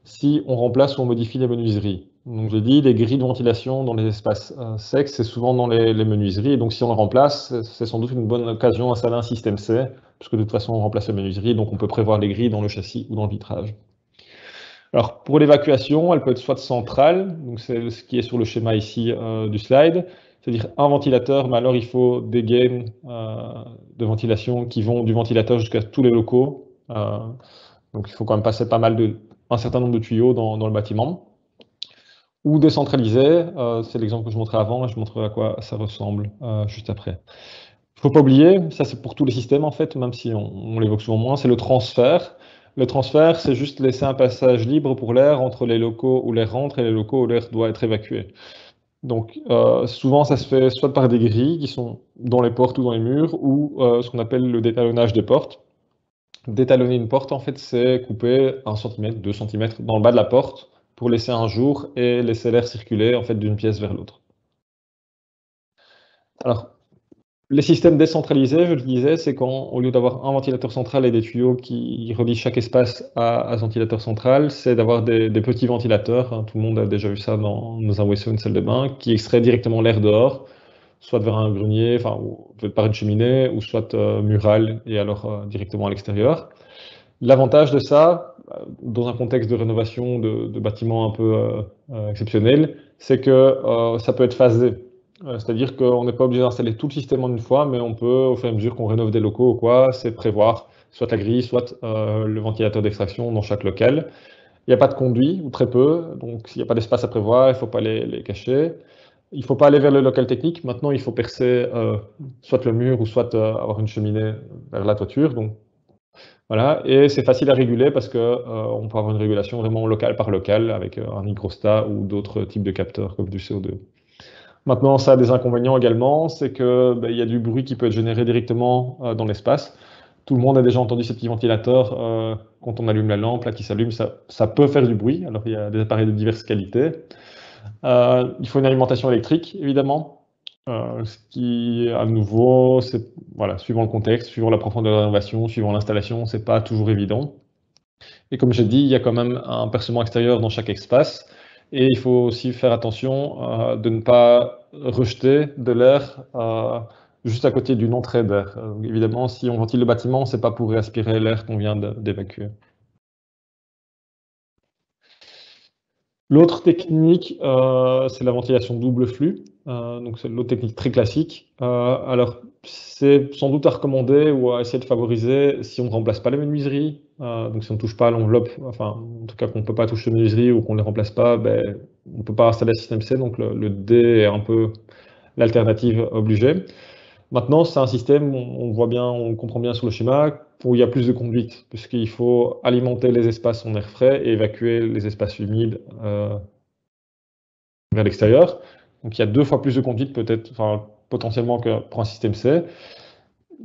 si on remplace ou on modifie les menuiseries. Donc j'ai dit, les grilles de ventilation dans les espaces secs, c'est souvent dans les menuiseries, et donc si on le remplace, c'est sans doute une bonne occasion d'installer un système C, puisque de toute façon on remplace les menuiseries, donc on peut prévoir les grilles dans le châssis ou dans le vitrage. Alors pour l'évacuation, elle peut être soit centrale, donc c'est ce qui est sur le schéma ici du slide, c'est-à-dire un ventilateur, mais alors il faut des gaines de ventilation qui vont du ventilateur jusqu'à tous les locaux. Donc il faut quand même passer un certain nombre de tuyaux dans le bâtiment. Ou décentralisé, c'est l'exemple que je montrais avant, et je montrerai à quoi ça ressemble juste après. Il ne faut pas oublier, ça c'est pour tous les systèmes en fait, même si on l'évoque souvent moins, c'est le transfert. Le transfert, c'est juste laisser un passage libre pour l'air entre les locaux où l'air rentre et les locaux où l'air doit être évacué. Donc souvent ça se fait soit par des grilles qui sont dans les portes ou dans les murs, ou ce qu'on appelle le détalonnage des portes. Détalonner une porte, en fait, c'est couper 1 cm, 2 cm dans le bas de la porte pour laisser un jour et laisser l'air circuler en fait d'une pièce vers l'autre. Alors, les systèmes décentralisés, je le disais, c'est quand, au lieu d'avoir un ventilateur central et des tuyaux qui relient chaque espace à ce ventilateur central, c'est d'avoir des petits ventilateurs, hein, tout le monde a déjà vu ça dans un WC ou une salle de bain, qui extraient directement l'air dehors, soit vers un grenier, enfin, ou par une cheminée, ou soit mural, et alors directement à l'extérieur. L'avantage de ça, dans un contexte de rénovation de bâtiments un peu exceptionnels, c'est que ça peut être phasé. C'est-à-dire qu'on n'est pas obligé d'installer tout le système en une fois, mais on peut, au fur et à mesure qu'on rénove des locaux ou quoi, c'est prévoir soit la grille, soit le ventilateur d'extraction dans chaque local. Il n'y a pas de conduit, ou très peu, donc s'il n'y a pas d'espace à prévoir, il ne faut pas les cacher. Il ne faut pas aller vers le local technique. Maintenant, il faut percer soit le mur ou soit avoir une cheminée vers la toiture. Donc, voilà, et c'est facile à réguler parce que on peut avoir une régulation vraiment locale par locale avec un hygrostat ou d'autres types de capteurs comme du CO2. Maintenant, ça a des inconvénients également, c'est que il y a du bruit qui peut être généré directement dans l'espace. Tout le monde a déjà entendu ces petits ventilateurs quand on allume la lampe là qui s'allume, ça peut faire du bruit. Alors il y a des appareils de diverses qualités. Il faut une alimentation électrique évidemment. Ce qui, à nouveau, c'est voilà, suivant le contexte, suivant la profondeur de la rénovation, suivant l'installation, c'est pas toujours évident. Et comme j'ai dit, il y a quand même un percement extérieur dans chaque espace. Et il faut aussi faire attention de ne pas rejeter de l'air juste à côté d'une entrée d'air. Évidemment, si on ventile le bâtiment, c'est pas pour réaspirer l'air qu'on vient d'évacuer. L'autre technique, c'est la ventilation double flux. Donc c'est l'autre technique très classique. Alors c'est sans doute à recommander ou à essayer de favoriser si on ne remplace pas les menuiseries. Donc si on ne touche pas à l'enveloppe, enfin en tout cas qu'on ne peut pas toucher les menuiseries ou qu'on ne les remplace pas, ben, on ne peut pas installer un système C. Donc le D est un peu l'alternative obligée. Maintenant, c'est un système, on voit bien, on comprend bien sur le schéma, où il y a plus de conduite, puisqu'il faut alimenter les espaces en air frais et évacuer les espaces humides vers l'extérieur. Donc il y a 2 fois plus de conduite peut-être, enfin, potentiellement que pour un système C.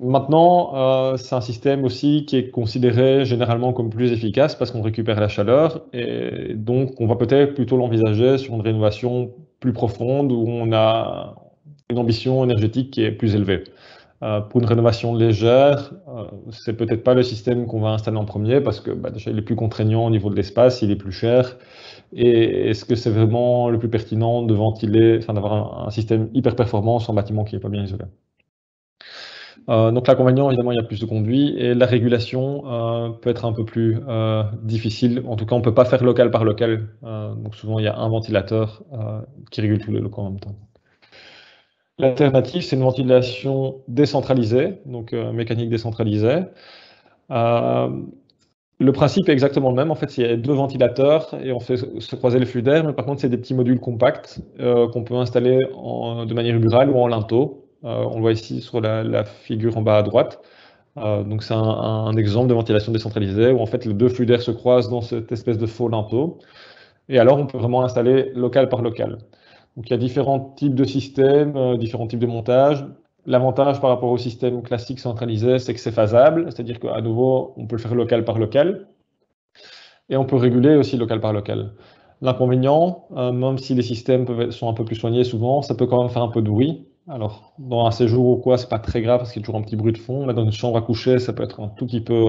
Maintenant, c'est un système aussi qui est considéré généralement comme plus efficace parce qu'on récupère la chaleur et donc on va peut-être plutôt l'envisager sur une rénovation plus profonde où on a une ambition énergétique qui est plus élevée. Pour une rénovation légère, c'est peut-être pas le système qu'on va installer en premier parce que déjà il est plus contraignant au niveau de l'espace, il est plus cher. Et est-ce que c'est vraiment le plus pertinent de ventiler, enfin d'avoir un système hyper performant sur un bâtiment qui n'est pas bien isolé? Donc l'inconvénient, évidemment, il y a plus de conduit et la régulation peut être un peu plus difficile. En tout cas, on ne peut pas faire local par local. Donc souvent, il y a un ventilateur qui régule tous les locaux en même temps. L'alternative, c'est une ventilation décentralisée, donc mécanique décentralisée. Le principe est exactement le même. En fait, il y a 2 ventilateurs et on fait se croiser le flux d'air, mais par contre, c'est des petits modules compacts qu'on peut installer de manière murale ou en linteau. On le voit ici sur la figure en bas à droite. Donc, c'est un exemple de ventilation décentralisée où en fait les 2 flux d'air se croisent dans cette espèce de faux linteau. Et alors, on peut vraiment l'installer local par local. Donc, il y a différents types de systèmes, différents types de montages. L'avantage par rapport au système classique centralisé, c'est que c'est faisable, c'est-à-dire qu'à nouveau, on peut le faire local par local, et on peut réguler aussi local par local. L'inconvénient, même si les systèmes sont un peu plus soignés souvent, ça peut quand même faire un peu de bruit. Alors, dans un séjour ou quoi, c'est pas très grave parce qu'il y a toujours un petit bruit de fond, mais dans une chambre à coucher, ça peut être un tout petit peu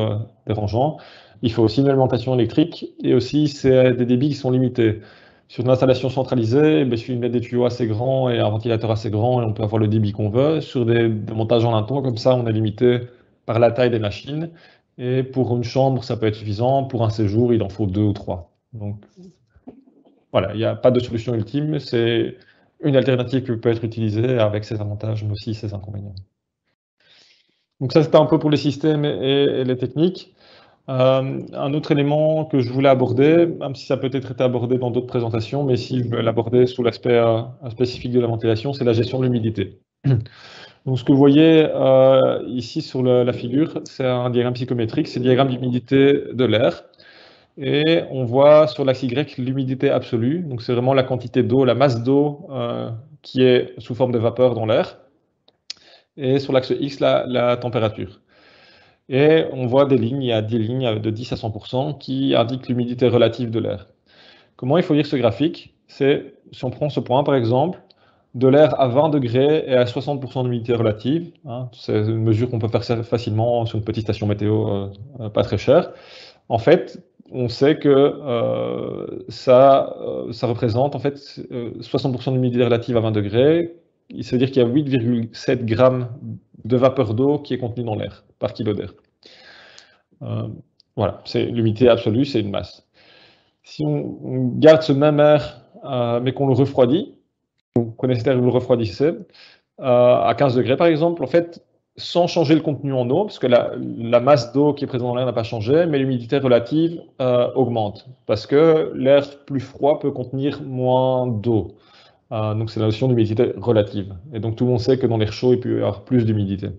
dérangeant. Il faut aussi une alimentation électrique, et aussi c'est des débits qui sont limités. Sur une installation centralisée, il suffit de mettre des tuyaux assez grands et un ventilateur assez grand et on peut avoir le débit qu'on veut. Sur des montages en linteau, comme ça, on est limité par la taille des machines. Et pour une chambre, ça peut être suffisant. Pour un séjour, il en faut 2 ou 3. Donc voilà, il n'y a pas de solution ultime. C'est une alternative qui peut être utilisée avec ses avantages, mais aussi ses inconvénients. Donc ça, c'était un peu pour les systèmes et les techniques. Un autre élément que je voulais aborder, même si ça peut être été abordé dans d'autres présentations, mais si je veux l'aborder sous l'aspect spécifique de la ventilation, c'est la gestion de l'humidité. Donc ce que vous voyez ici sur la figure, c'est un diagramme psychométrique, c'est le diagramme d'humidité de l'air. Et on voit sur l'axe Y l'humidité absolue, donc c'est vraiment la quantité d'eau, la masse d'eau qui est sous forme de vapeur dans l'air. Et sur l'axe X, la température. Et on voit des lignes, il y a 10 lignes de 10 à 100% qui indiquent l'humidité relative de l'air. Comment il faut lire ce graphique? C'est, si on prend ce point par exemple, de l'air à 20 degrés et à 60% d'humidité relative, hein, c'est une mesure qu'on peut faire facilement sur une petite station météo pas très chère. En fait, on sait que ça représente en fait 60% d'humidité relative à 20 degrés. Ça veut dire qu'il y a 8,7 grammes de vapeur d'eau qui est contenue dans l'air par kilo d'air. Voilà, c'est l'humidité absolue, c'est une masse. Si on garde ce même air, mais qu'on le refroidit, vous connaissez l'air, vous le refroidissez, à 15 degrés par exemple, en fait, sans changer le contenu en eau, parce que la masse d'eau qui est présente dans l'air n'a pas changé, mais l'humidité relative augmente, parce que l'air plus froid peut contenir moins d'eau. Donc c'est la notion d'humidité relative. Et donc tout le monde sait que dans l'air chaud, il peut y avoir plus d'humidité.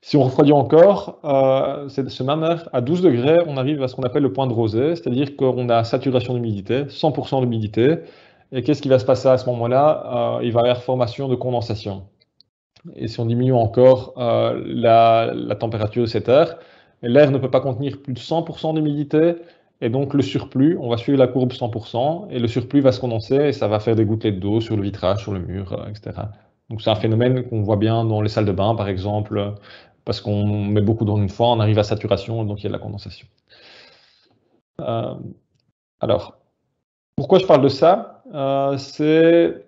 Si on refroidit encore, ce même air, à 12 degrés, on arrive à ce qu'on appelle le point de rosée, c'est-à-dire qu'on a saturation d'humidité, 100% d'humidité. Et qu'est-ce qui va se passer à ce moment-là? Il va y avoir formation de condensation. Et si on diminue encore la température de cet air, l'air ne peut pas contenir plus de 100% d'humidité, et donc le surplus, on va suivre la courbe 100%, et le surplus va se condenser, et ça va faire des gouttelettes d'eau sur le vitrage, sur le mur, etc. Donc c'est un phénomène qu'on voit bien dans les salles de bain, par exemple, parce qu'on met beaucoup d'eau une fois, on arrive à saturation, donc il y a de la condensation. Alors, pourquoi je parle de ça? C'est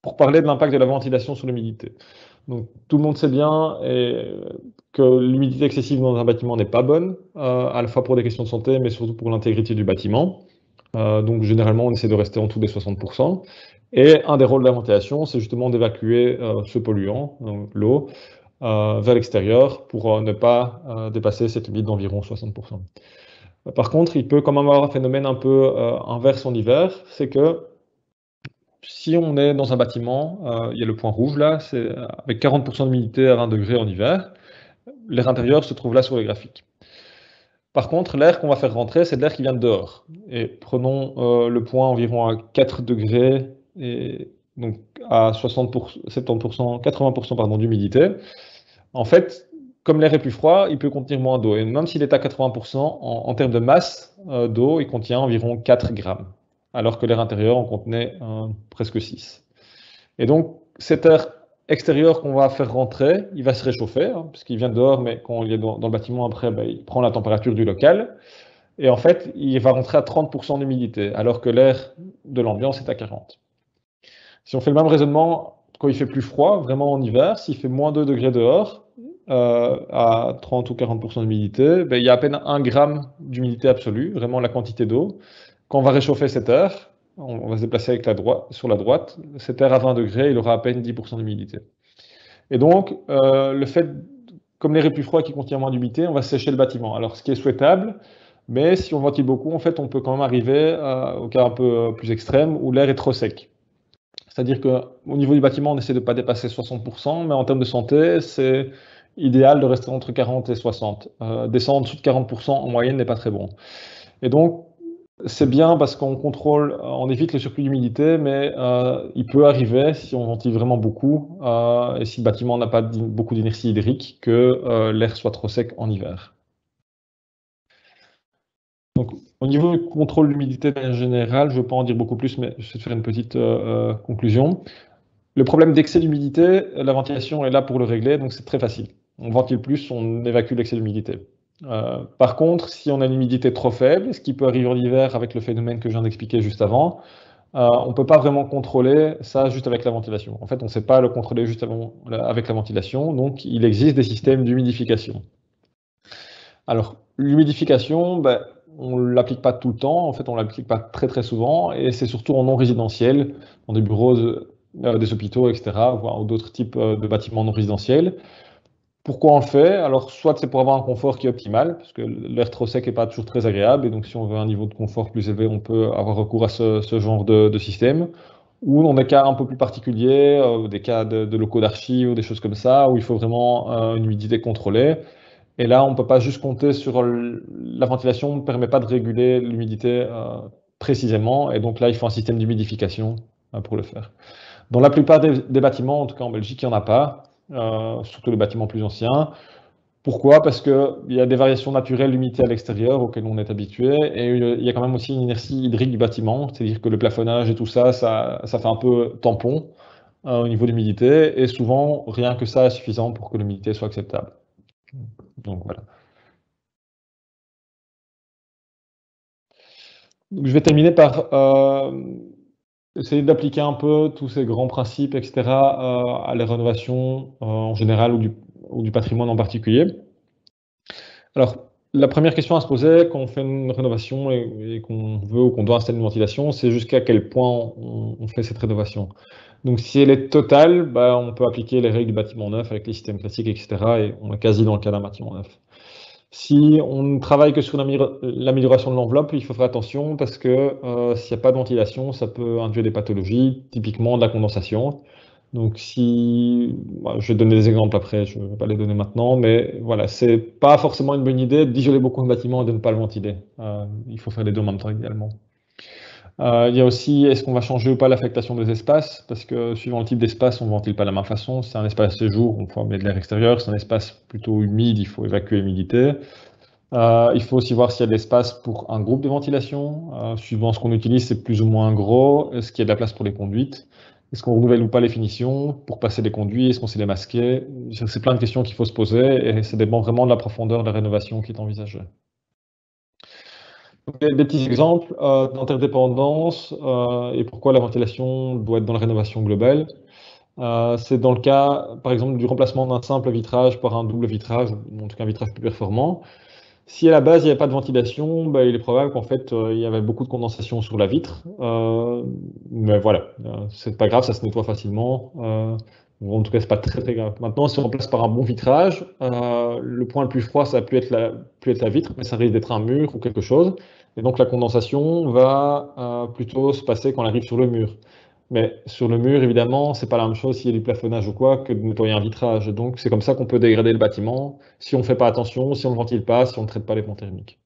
pour parler de l'impact de la ventilation sur l'humidité. Donc, tout le monde sait bien que l'humidité excessive dans un bâtiment n'est pas bonne, à la fois pour des questions de santé, mais surtout pour l'intégrité du bâtiment. Donc, généralement, on essaie de rester en dessous des 60%. Et un des rôles de la ventilation, c'est justement d'évacuer ce polluant, l'eau, vers l'extérieur pour ne pas dépasser cette limite d'environ 60%. Par contre, il peut quand même avoir un phénomène un peu inverse en hiver, c'est que si on est dans un bâtiment, il y a le point rouge là, c'est avec 40% d'humidité à 20 degrés en hiver, l'air intérieur se trouve là sur le graphique. Par contre, l'air qu'on va faire rentrer, c'est de l'air qui vient de dehors. Et prenons le point environ à 4 degrés, et donc à 60%, 70%, 80% pardon, d'humidité. En fait, comme l'air est plus froid, il peut contenir moins d'eau. Et même s'il est à 80%, en termes de masse d'eau, il contient environ 4 grammes, alors que l'air intérieur en contenait presque 6. Et donc, cet air extérieur qu'on va faire rentrer, il va se réchauffer, hein, puisqu'il vient dehors, mais quand il est dans le bâtiment, après, ben, il prend la température du local. Et en fait, il va rentrer à 30% d'humidité, alors que l'air de l'ambiance est à 40%. Si on fait le même raisonnement quand il fait plus froid, vraiment en hiver, s'il fait moins 2 degrés dehors, à 30 ou 40% d'humidité, ben, il y a à peine 1 gramme d'humidité absolue, vraiment la quantité d'eau. Quand on va réchauffer cet air, on va se déplacer avec sur la droite, cet air à 20 degrés, il aura à peine 10% d'humidité. Et donc, le fait, comme l'air est plus froid et qu'il contient moins d'humidité, on va sécher le bâtiment. Alors, ce qui est souhaitable, mais si on ventile beaucoup, en fait, on peut quand même arriver au cas un peu plus extrême où l'air est trop sec. C'est-à-dire qu'au niveau du bâtiment, on essaie de ne pas dépasser 60%, mais en termes de santé, c'est idéal de rester entre 40 et 60. Descendre en dessous de 40% en moyenne n'est pas très bon. Et donc, c'est bien parce qu'on contrôle, on évite le surplus d'humidité, mais il peut arriver, si on ventile vraiment beaucoup, et si le bâtiment n'a pas beaucoup d'inertie hydrique, que l'air soit trop sec en hiver. Donc, au niveau du contrôle de l'humidité en général, je ne veux pas en dire beaucoup plus, mais je vais faire une petite conclusion. Le problème d'excès d'humidité, la ventilation est là pour le régler, donc c'est très facile. On ventile plus, on évacue l'excès d'humidité. Par contre, si on a une humidité trop faible, ce qui peut arriver en hiver avec le phénomène que je viens d'expliquer juste avant, on ne peut pas vraiment contrôler ça juste avec la ventilation. En fait, on ne sait pas le contrôler juste avec la ventilation, donc il existe des systèmes d'humidification. Alors, l'humidification, on ne l'applique pas tout le temps, en fait, on ne l'applique pas très très souvent, et c'est surtout en non résidentiel dans des bureaux, des hôpitaux, etc., voire d'autres types de bâtiments non résidentiels. Pourquoi on le fait? Alors, soit c'est pour avoir un confort qui est optimal, parce que l'air trop sec n'est pas toujours très agréable, et donc si on veut un niveau de confort plus élevé, on peut avoir recours à ce genre de système. Ou dans des cas un peu plus particuliers, des cas de locaux d'archives ou des choses comme ça, où il faut vraiment une humidité contrôlée. Et là, on ne peut pas juste compter sur la ventilation, ne permet pas de réguler l'humidité précisément, et donc là, il faut un système d'humidification pour le faire. Dans la plupart des bâtiments, en tout cas en Belgique, il n'y en a pas, surtout les bâtiments plus anciens. Pourquoi? Parce qu'il y a des variations naturelles limitées à l'extérieur auxquelles on est habitué, et il y a quand même aussi une inertie hydrique du bâtiment, c'est-à-dire que le plafonnage et tout ça, ça fait un peu tampon au niveau de l'humidité, et souvent, rien que ça est suffisant pour que l'humidité soit acceptable. Donc voilà. Donc, je vais terminer par essayer d'appliquer un peu tous ces grands principes, etc., à la rénovation en général ou du patrimoine en particulier. Alors, la première question à se poser quand on fait une rénovation et qu'on veut ou qu'on doit installer une ventilation, c'est jusqu'à quel point on fait cette rénovation. Donc, si elle est totale, bah, on peut appliquer les règles du bâtiment neuf avec les systèmes classiques, etc. Et on est quasi dans le cas d'un bâtiment neuf. Si on ne travaille que sur l'amélioration de l'enveloppe, il faut faire attention parce que s'il n'y a pas de ventilation, ça peut induire des pathologies, typiquement de la condensation. Donc si, bah, je vais donner des exemples après, je ne vais pas les donner maintenant, mais voilà, c'est pas forcément une bonne idée d'isoler beaucoup un bâtiment et de ne pas le ventiler. Il faut faire les deux en même temps idéalement. Il y a aussi, est-ce qu'on va changer ou pas l'affectation des espaces? Parce que suivant le type d'espace, on ne ventile pas de la même façon. Si c'est un espace séjour, on peut mettre de l'air extérieur. Si c'est un espace plutôt humide, il faut évacuer l'humidité. Il faut aussi voir s'il y a de l'espace pour un groupe de ventilation. Suivant ce qu'on utilise, c'est plus ou moins gros. Est-ce qu'il y a de la place pour les conduites? Est-ce qu'on renouvelle ou pas les finitions pour passer les conduits? Est-ce qu'on sait les masquer? C'est plein de questions qu'il faut se poser et ça dépend vraiment de la profondeur de la rénovation qui est envisagée. Donc, des petits exemples d'interdépendance et pourquoi la ventilation doit être dans la rénovation globale. C'est dans le cas, par exemple, du remplacement d'un simple vitrage par un double vitrage, ou en tout cas un vitrage plus performant. Si à la base il n'y avait pas de ventilation, bah, il est probable qu'en fait il y avait beaucoup de condensation sur la vitre. Mais voilà, c'est pas grave, ça se nettoie facilement. Ou en tout cas, c'est pas très très grave. Maintenant, si on remplace par un bon vitrage, le point le plus froid, ça a pu être la vitre, mais ça risque d'être un mur ou quelque chose. Et donc la condensation va plutôt se passer quand elle arrive sur le mur. Mais sur le mur, évidemment, c'est pas la même chose s'il y a du plafonnage ou quoi que de nettoyer un vitrage. Donc c'est comme ça qu'on peut dégrader le bâtiment si on ne fait pas attention, si on ne ventile pas, si on ne traite pas les ponts thermiques.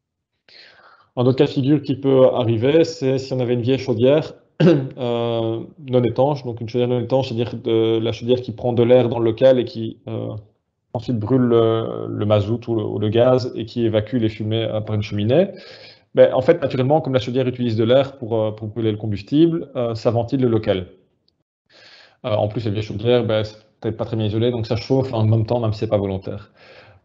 Un autre cas de figure qui peut arriver, c'est si on avait une vieille chaudière non étanche. Donc une chaudière non étanche, c'est-à-dire la chaudière qui prend de l'air dans le local et qui ensuite brûle le mazout ou le gaz et qui évacue les fumées par une cheminée. Ben, en fait, naturellement, comme la chaudière utilise de l'air pour brûler le combustible, ça ventile le local. En plus, les vieilles chaudières, ben, c'est peut-être pas très bien isolé, donc ça chauffe en même temps, même si c'est pas volontaire.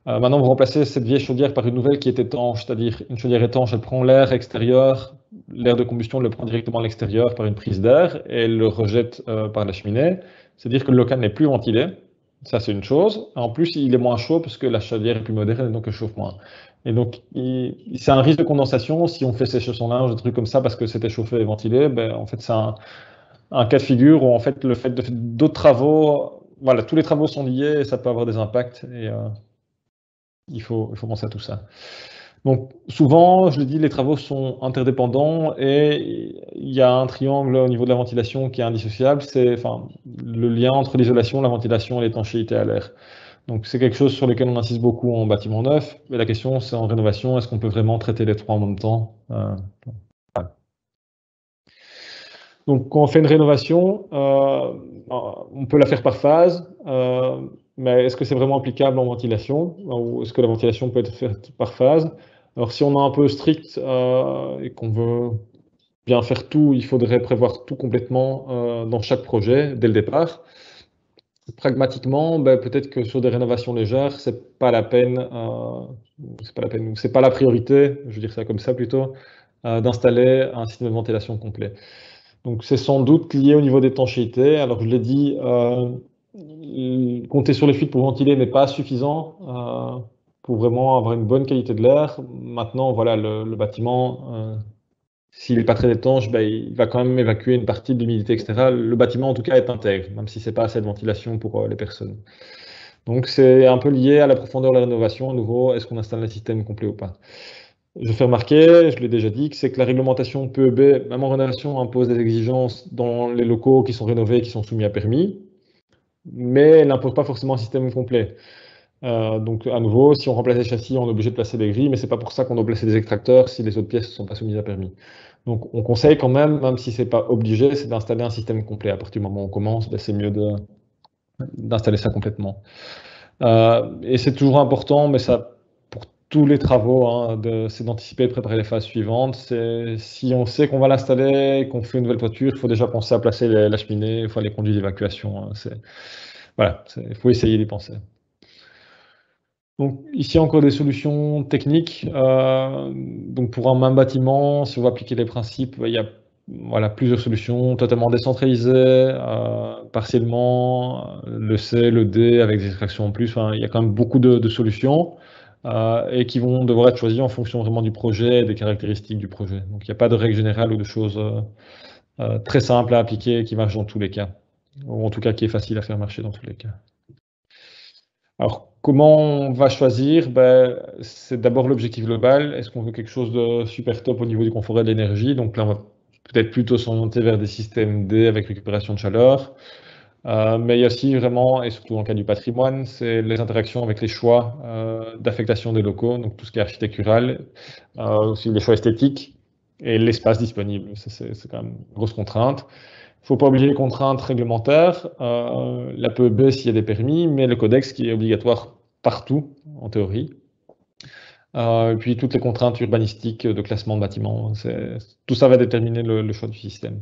Maintenant, vous remplacez cette vieille chaudière par une nouvelle qui est étanche, c'est-à-dire une chaudière étanche, elle prend l'air extérieur, l'air de combustion, elle le prend directement à l'extérieur par une prise d'air et elle le rejette par la cheminée. C'est-à-dire que le local n'est plus ventilé, ça c'est une chose. En plus, il est moins chaud parce que la chaudière est plus moderne et donc elle chauffe moins. Et donc, c'est un risque de condensation. Si on fait sécher son linge, des trucs comme ça parce que c'était chauffé et ventilé, ben, en fait, c'est un cas de figure où en fait, le fait d'autres travaux, voilà, tous les travaux sont liés et ça peut avoir des impacts. Et, il faut penser à tout ça. Donc souvent, je le dis, les travaux sont interdépendants et il y a un triangle au niveau de la ventilation qui est indissociable, c'est enfin, le lien entre l'isolation, la ventilation et l'étanchéité à l'air. Donc c'est quelque chose sur lequel on insiste beaucoup en bâtiment neuf, mais la question c'est en rénovation, est-ce qu'on peut vraiment traiter les trois en même temps? Voilà. Donc quand on fait une rénovation, on peut la faire par phase. Mais est-ce que c'est vraiment applicable en ventilation ou est-ce que la ventilation peut être faite par phase? Alors si on est un peu strict et qu'on veut bien faire tout, il faudrait prévoir tout complètement dans chaque projet dès le départ. Pragmatiquement, ben, peut-être que sur des rénovations légères, c'est pas la peine, c'est pas la priorité, je veux dire ça comme ça plutôt, d'installer un système de ventilation complet. Donc c'est sans doute lié au niveau d'étanchéité. Alors je l'ai dit, compter sur les fuites pour ventiler n'est pas suffisant pour vraiment avoir une bonne qualité de l'air. Maintenant, voilà, le bâtiment s'il n'est pas très étanche, ben, il va quand même évacuer une partie de l'humidité, etc. Le bâtiment, en tout cas, est intègre, même si c'est pas assez de ventilation pour les personnes. Donc, c'est un peu lié à la profondeur de la rénovation. À nouveau, est-ce qu'on installe un système complet ou pas? Je fais remarquer, je l'ai déjà dit, que c'est que la réglementation PEB, même en rénovation, impose des exigences dans les locaux qui sont rénovés, qui sont soumis à permis, mais elle n'impose pas forcément un système complet. Donc, à nouveau, si on remplace les châssis, on est obligé de placer des grilles, mais c'est pas pour ça qu'on doit placer des extracteurs si les autres pièces ne sont pas soumises à permis. Donc, on conseille quand même si c'est pas obligé, c'est d'installer un système complet. À partir du moment où on commence, ben, c'est mieux d'installer ça complètement. Et c'est toujours important, mais ça, pour tous les travaux, hein, c'est d'anticiper, de préparer les phases suivantes. Si on sait qu'on va l'installer, qu'on fait une nouvelle toiture, il faut déjà penser à placer la cheminée, il faut les conduits d'évacuation. Hein, voilà, il faut essayer d'y penser. Donc ici encore des solutions techniques. Donc pour un même bâtiment, si on va appliquer les principes, il y a voilà, plusieurs solutions totalement décentralisées, partiellement, le C, le D avec des extractions en plus. Enfin, il y a quand même beaucoup de solutions et qui vont devoir être choisies en fonction vraiment du projet et des caractéristiques du projet. Donc il n'y a pas de règle générale ou de choses très simples à appliquer qui marchent dans tous les cas, ou en tout cas qui est facile à faire marcher dans tous les cas. Alors, comment on va choisir? Ben, c'est d'abord l'objectif global. Est-ce qu'on veut quelque chose de super top au niveau du confort et de l'énergie? Donc là, on va peut-être plutôt s'orienter vers des systèmes D avec récupération de chaleur. Mais il y a aussi vraiment, et surtout dans le cas du patrimoine, c'est les interactions avec les choix d'affectation des locaux, donc tout ce qui est architectural, aussi les choix esthétiques et l'espace disponible. Ça, c'est quand même une grosse contrainte. Il ne faut pas oublier les contraintes réglementaires, la PEB s'il y a des permis, mais le codex qui est obligatoire partout, en théorie. Et puis toutes les contraintes urbanistiques de classement de bâtiments. Tout ça va déterminer le choix du système.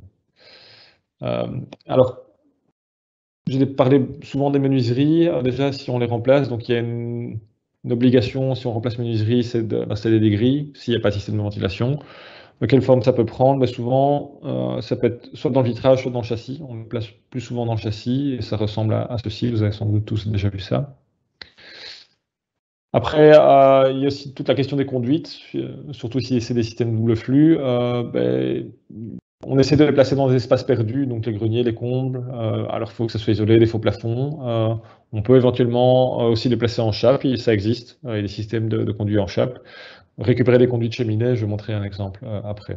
Alors, j'ai parlé souvent des menuiseries. Déjà, si on les remplace, donc il y a une obligation, si on remplace menuiserie, c'est d'installer des grilles, s'il n'y a pas de système de ventilation. De quelle forme ça peut prendre? Ben souvent, ça peut être soit dans le vitrage, soit dans le châssis. On le place plus souvent dans le châssis et ça ressemble à ceci. Vous avez sans doute tous déjà vu ça. Après, il y a aussi toute la question des conduites, surtout si c'est des systèmes double flux. Ben, on essaie de les placer dans des espaces perdus, donc les greniers, les combles. Alors, il faut que ça soit isolé, des faux plafonds. On peut éventuellement aussi les placer en chape, ça existe. Il y a des systèmes de conduits en chape. Récupérer les conduits de cheminée, je vais montrer un exemple après.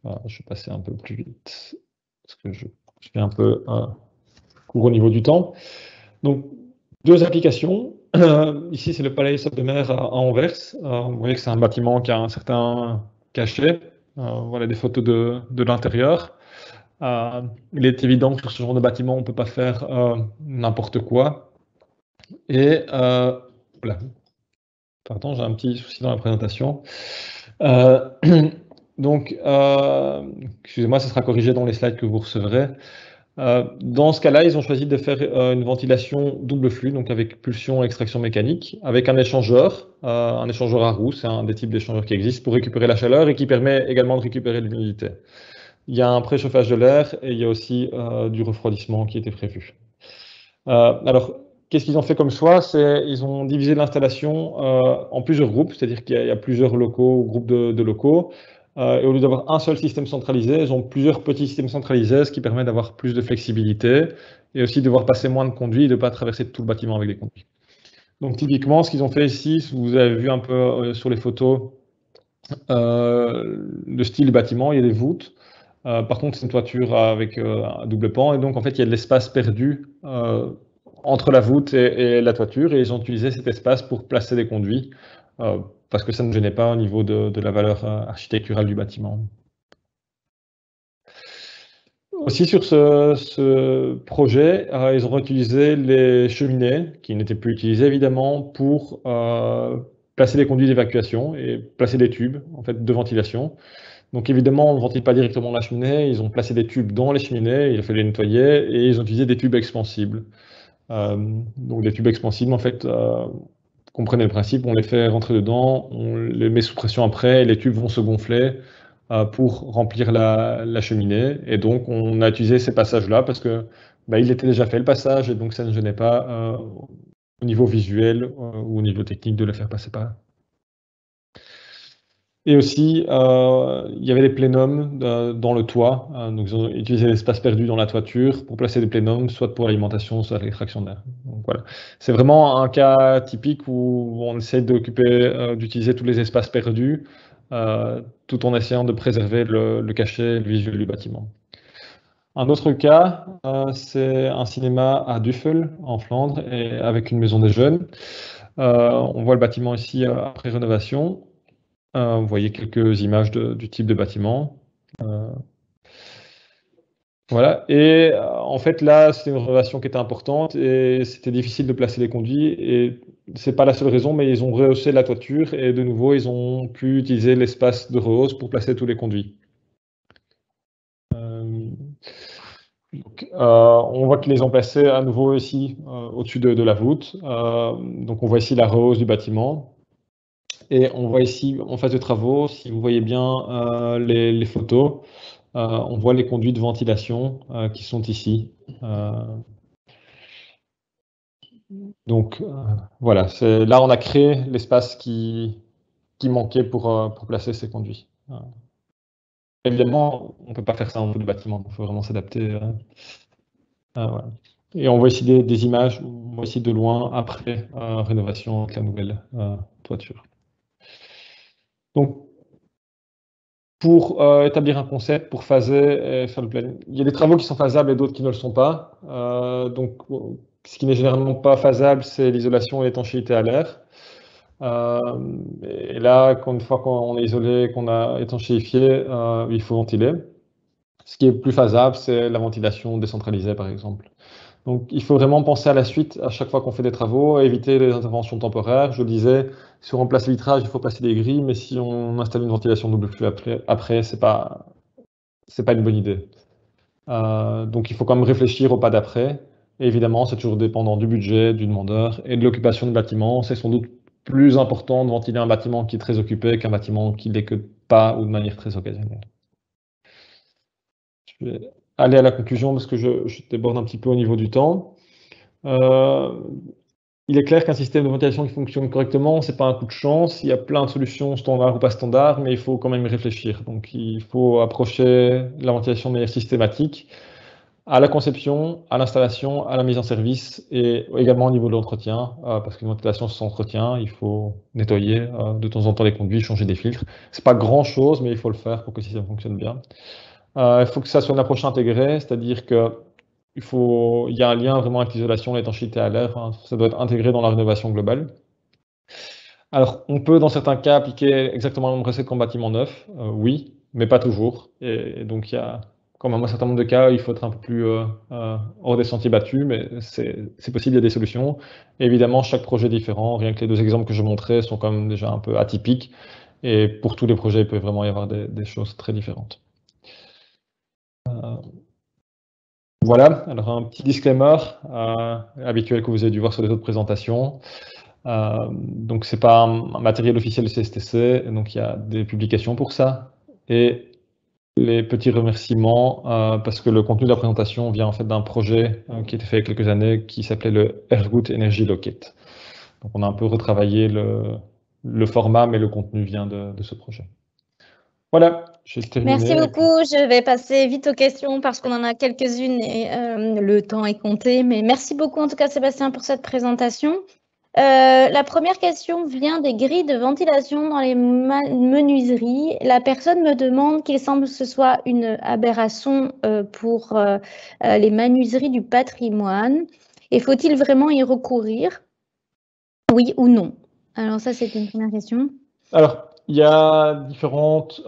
Je vais passer un peu plus vite, parce que je fais un peu court au niveau du temps. Donc, deux applications. Ici, c'est le Palais Sable de Mer à Anvers. Vous voyez que c'est un bâtiment qui a un certain cachet. Voilà des photos de l'intérieur. Il est évident que sur ce genre de bâtiment, on ne peut pas faire n'importe quoi. Et voilà. Pardon, j'ai un petit souci dans la présentation. Donc, excusez-moi, ça sera corrigé dans les slides que vous recevrez. Dans ce cas-là, ils ont choisi de faire une ventilation double flux, donc avec pulsion et extraction mécanique, avec un échangeur à roue, c'est un des types d'échangeurs qui existent pour récupérer la chaleur et qui permet également de récupérer l'humidité. Il y a un préchauffage de l'air et il y a aussi du refroidissement qui était prévu. Alors, qu'est-ce qu'ils ont fait comme choix? Ils ont divisé l'installation en plusieurs groupes, c'est-à-dire qu'il y a plusieurs locaux ou groupes de locaux. Et au lieu d'avoir un seul système centralisé, ils ont plusieurs petits systèmes centralisés, ce qui permet d'avoir plus de flexibilité et aussi de voir passer moins de conduits et de ne pas traverser tout le bâtiment avec des conduits. Donc typiquement, ce qu'ils ont fait ici, vous avez vu un peu sur les photos, le style du bâtiment, il y a des voûtes. Par contre, c'est une toiture avec un double pan et donc en fait, il y a de l'espace perdu entre la voûte et la toiture et ils ont utilisé cet espace pour placer des conduits parce que ça ne gênait pas au niveau de la valeur architecturale du bâtiment. Aussi sur ce projet, ils ont réutilisé les cheminées qui n'étaient plus utilisées évidemment pour placer des conduits d'évacuation et placer des tubes en fait, de ventilation. Donc évidemment, on ne ventile pas directement la cheminée, ils ont placé des tubes dans les cheminées, il a fallu les nettoyer et ils ont utilisé des tubes expansibles. Donc des tubes expansibles, en fait, comprenez le principe, on les fait rentrer dedans, on les met sous pression après et les tubes vont se gonfler pour remplir la cheminée. Et donc on a utilisé ces passages-là parce que il était déjà fait le passage et donc ça ne gênait pas au niveau visuel ou au niveau technique de le faire passer par là. Et aussi, il y avait des plénums dans le toit. Donc, ils ont utilisé l'espace perdu dans la toiture pour placer des plénums, soit pour l'alimentation, soit l'extraction d'air. Donc, voilà. C'est vraiment un cas typique où on essaie d'utiliser tous les espaces perdus, tout en essayant de préserver le cachet et le visuel du bâtiment. Un autre cas, c'est un cinéma à Duffel, en Flandre, et avec une maison des jeunes. On voit le bâtiment ici après rénovation. Vous voyez quelques images du type de bâtiment. Voilà. Et en fait, là, c'est une rénovation qui était importante et c'était difficile de placer les conduits. Et c'est pas la seule raison, mais ils ont rehaussé la toiture et de nouveau, ils ont pu utiliser l'espace de rehausse pour placer tous les conduits. On voit qu'ils les ont placés à nouveau ici, au-dessus de la voûte. Donc, on voit ici la rehausse du bâtiment. Et on voit ici, en phase de travaux, si vous voyez bien les photos, on voit les conduits de ventilation qui sont ici. Donc voilà, là on a créé l'espace qui manquait pour placer ces conduits. Évidemment, on ne peut pas faire ça en tout de bâtiment, il faut vraiment s'adapter. Voilà. Et on voit ici des images, on voit ici de loin, après rénovation avec la nouvelle toiture. Donc, pour établir un concept, pour phaser et faire le planning. Il y a des travaux qui sont phasables et d'autres qui ne le sont pas. Donc, ce qui n'est généralement pas phasable, c'est l'isolation et l'étanchéité à l'air. Et là, une fois qu'on est isolé, qu'on a étanchéifié, il faut ventiler. Ce qui est plus phasable, c'est la ventilation décentralisée, par exemple. Donc, il faut vraiment penser à la suite à chaque fois qu'on fait des travaux, éviter les interventions temporaires. Je le disais, si on remplace le vitrage, il faut passer des grilles, mais si on installe une ventilation double flux après c'est pas une bonne idée. Donc, il faut quand même réfléchir au pas d'après. Et évidemment, c'est toujours dépendant du budget, du demandeur et de l'occupation du bâtiment. C'est sans doute plus important de ventiler un bâtiment qui est très occupé qu'un bâtiment qui l'est que pas ou de manière très occasionnelle. Je vais aller à la conclusion parce que je déborde un petit peu au niveau du temps. Il est clair qu'un système de ventilation qui fonctionne correctement, c'est pas un coup de chance. Il y a plein de solutions standards ou pas standards, mais il faut quand même y réfléchir. Donc, il faut approcher la ventilation de manière systématique à la conception, à l'installation, à la mise en service et également au niveau de l'entretien, parce qu'une ventilation s'entretient, il faut nettoyer de temps en temps les conduits, changer des filtres. C'est pas grand chose, mais il faut le faire pour que le système fonctionne bien. Il faut que ça soit une approche intégrée, c'est-à-dire que il y a un lien vraiment avec l'isolation, l'étanchéité à l'air, hein, ça doit être intégré dans la rénovation globale. Alors, on peut dans certains cas appliquer exactement la même recette qu'en bâtiment neuf, oui, mais pas toujours. Et donc, il y a quand même un certain nombre de cas, il faut être un peu plus hors des sentiers battus, mais c'est possible, il y a des solutions. Et évidemment, chaque projet est différent, rien que les deux exemples que je montrais sont quand même déjà un peu atypiques. Et pour tous les projets, il peut vraiment y avoir des choses très différentes. Voilà, alors un petit disclaimer habituel que vous avez dû voir sur les autres présentations. Donc, ce n'est pas un matériel officiel de CSTC, donc il y a des publications pour ça. Et les petits remerciements, parce que le contenu de la présentation vient en fait d'un projet qui a été fait il y a quelques années qui s'appelait le Airgood Energy Locket. Donc, on a un peu retravaillé le format, mais le contenu vient de ce projet. Voilà, j'ai terminé.
Merci beaucoup. Je vais passer vite aux questions parce qu'on en a quelques-unes et le temps est compté. Mais merci beaucoup en tout cas Sébastien pour cette présentation. La première question vient des grilles de ventilation dans les menuiseries. La personne me demande qu'il semble que ce soit une aberration pour les menuiseries du patrimoine. Et faut-il vraiment y recourir? Oui ou non? Alors ça, c'est une première question.
Alors, il y a différentes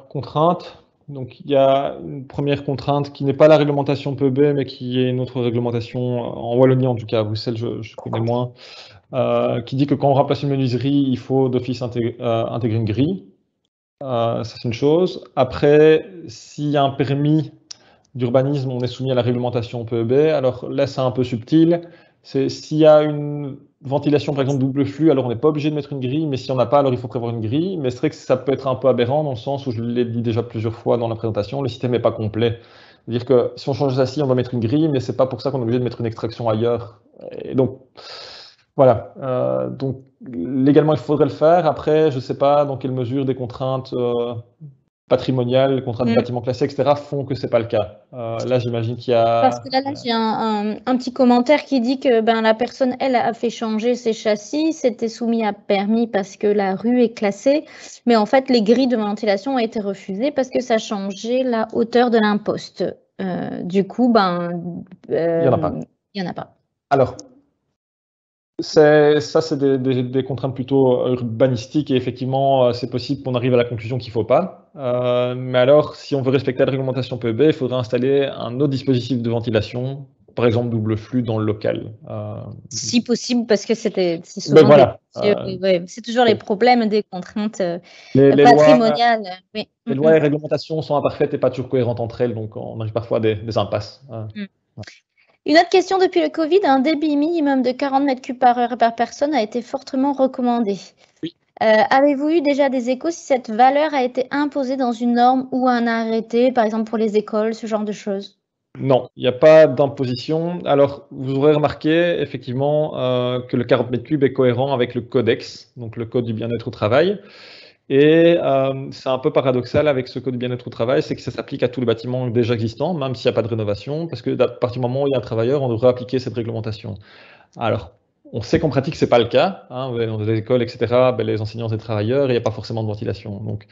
contraintes. Donc, il y a une première contrainte qui n'est pas la réglementation PEB, mais qui est une autre réglementation, en Wallonie en tout cas, à Bruxelles, je connais moins, qui dit que quand on remplace une menuiserie, il faut d'office intégrer une grille. Ça, c'est une chose. Après, s'il y a un permis d'urbanisme, on est soumis à la réglementation PEB. Alors là, c'est un peu subtil. C'est s'il y a une ventilation, par exemple, double flux, alors on n'est pas obligé de mettre une grille, mais si on n'a pas, alors il faut prévoir une grille. Mais c'est vrai que ça peut être un peu aberrant dans le sens où, je l'ai dit déjà plusieurs fois dans la présentation, le système n'est pas complet. C'est-à-dire que si on change ça, on doit mettre une grille, mais c'est pas pour ça qu'on est obligé de mettre une extraction ailleurs. Et donc, Voilà, donc légalement, il faudrait le faire. Après, je ne sais pas dans quelle mesure des contraintes patrimoniales, les contraintes de bâtiments classés, etc., font que ce n'est pas le cas. Là, j'imagine qu'il y
Parce
a...
que là, j'ai un petit commentaire qui dit que la personne, elle, a fait changer ses châssis, c'était soumis à permis parce que la rue est classée, mais en fait, les grilles de ventilation ont été refusées parce que ça changeait la hauteur de l'imposte. Du coup,
il n'y en a pas.
Il n'y en a pas.
Alors, c'est des contraintes plutôt urbanistiques et effectivement, c'est possible qu'on arrive à la conclusion qu'il ne faut pas. Mais alors, si on veut respecter la réglementation PEB, il faudrait installer un autre dispositif de ventilation, par exemple double flux dans le local.
Si possible, parce que c'est
Mais
souvent
voilà.
c'est toujours les problèmes des contraintes
Les
patrimoniales. Oui.
les lois et réglementations sont imparfaites et pas toujours cohérentes entre elles, donc on arrive parfois à des impasses.
Une autre question depuis le Covid, un débit minimum de 40 mètres cubes par heure et par personne a été fortement recommandé.
Oui.
Avez-vous eu déjà des échos si cette valeur a été imposée dans une norme ou un arrêté, par exemple pour les écoles, ce genre de choses?
Non, il n'y a pas d'imposition. Alors, vous aurez remarqué effectivement que le 40 mètres cubes est cohérent avec le codex, donc le code du bien-être au travail. Et c'est un peu paradoxal avec ce code du bien-être au travail, c'est que ça s'applique à tous les bâtiments déjà existants, même s'il n'y a pas de rénovation, parce que à partir du moment où il y a un travailleur, on devrait appliquer cette réglementation. Alors, on sait qu'en pratique, ce n'est pas le cas. Dans les écoles, etc., les enseignants et les travailleurs, il n'y a pas forcément de ventilation. Donc,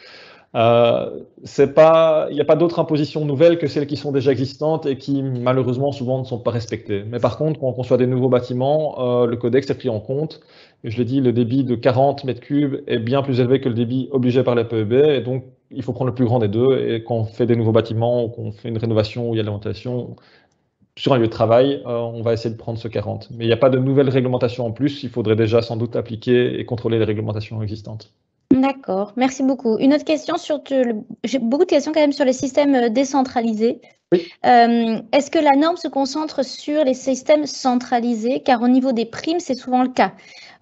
il n'y a pas d'autres impositions nouvelles que celles qui sont déjà existantes et qui, malheureusement, souvent ne sont pas respectées. Mais par contre, quand on conçoit des nouveaux bâtiments, le codex est pris en compte. Et je l'ai dit, le débit de 40 mètres cubes est bien plus élevé que le débit obligé par la PEB. Et donc, il faut prendre le plus grand des deux. Et quand on fait des nouveaux bâtiments ou qu'on fait une rénovation où il y a de la ventilation, sur un lieu de travail, on va essayer de prendre ce 40. Mais il n'y a pas de nouvelles réglementations en plus. Il faudrait déjà sans doute appliquer et contrôler les réglementations existantes.
D'accord, merci beaucoup. Une autre question j'ai beaucoup de questions quand même sur les systèmes décentralisés.
Oui.
Est-ce que la norme se concentre sur les systèmes centralisés? Car au niveau des primes, c'est souvent le cas.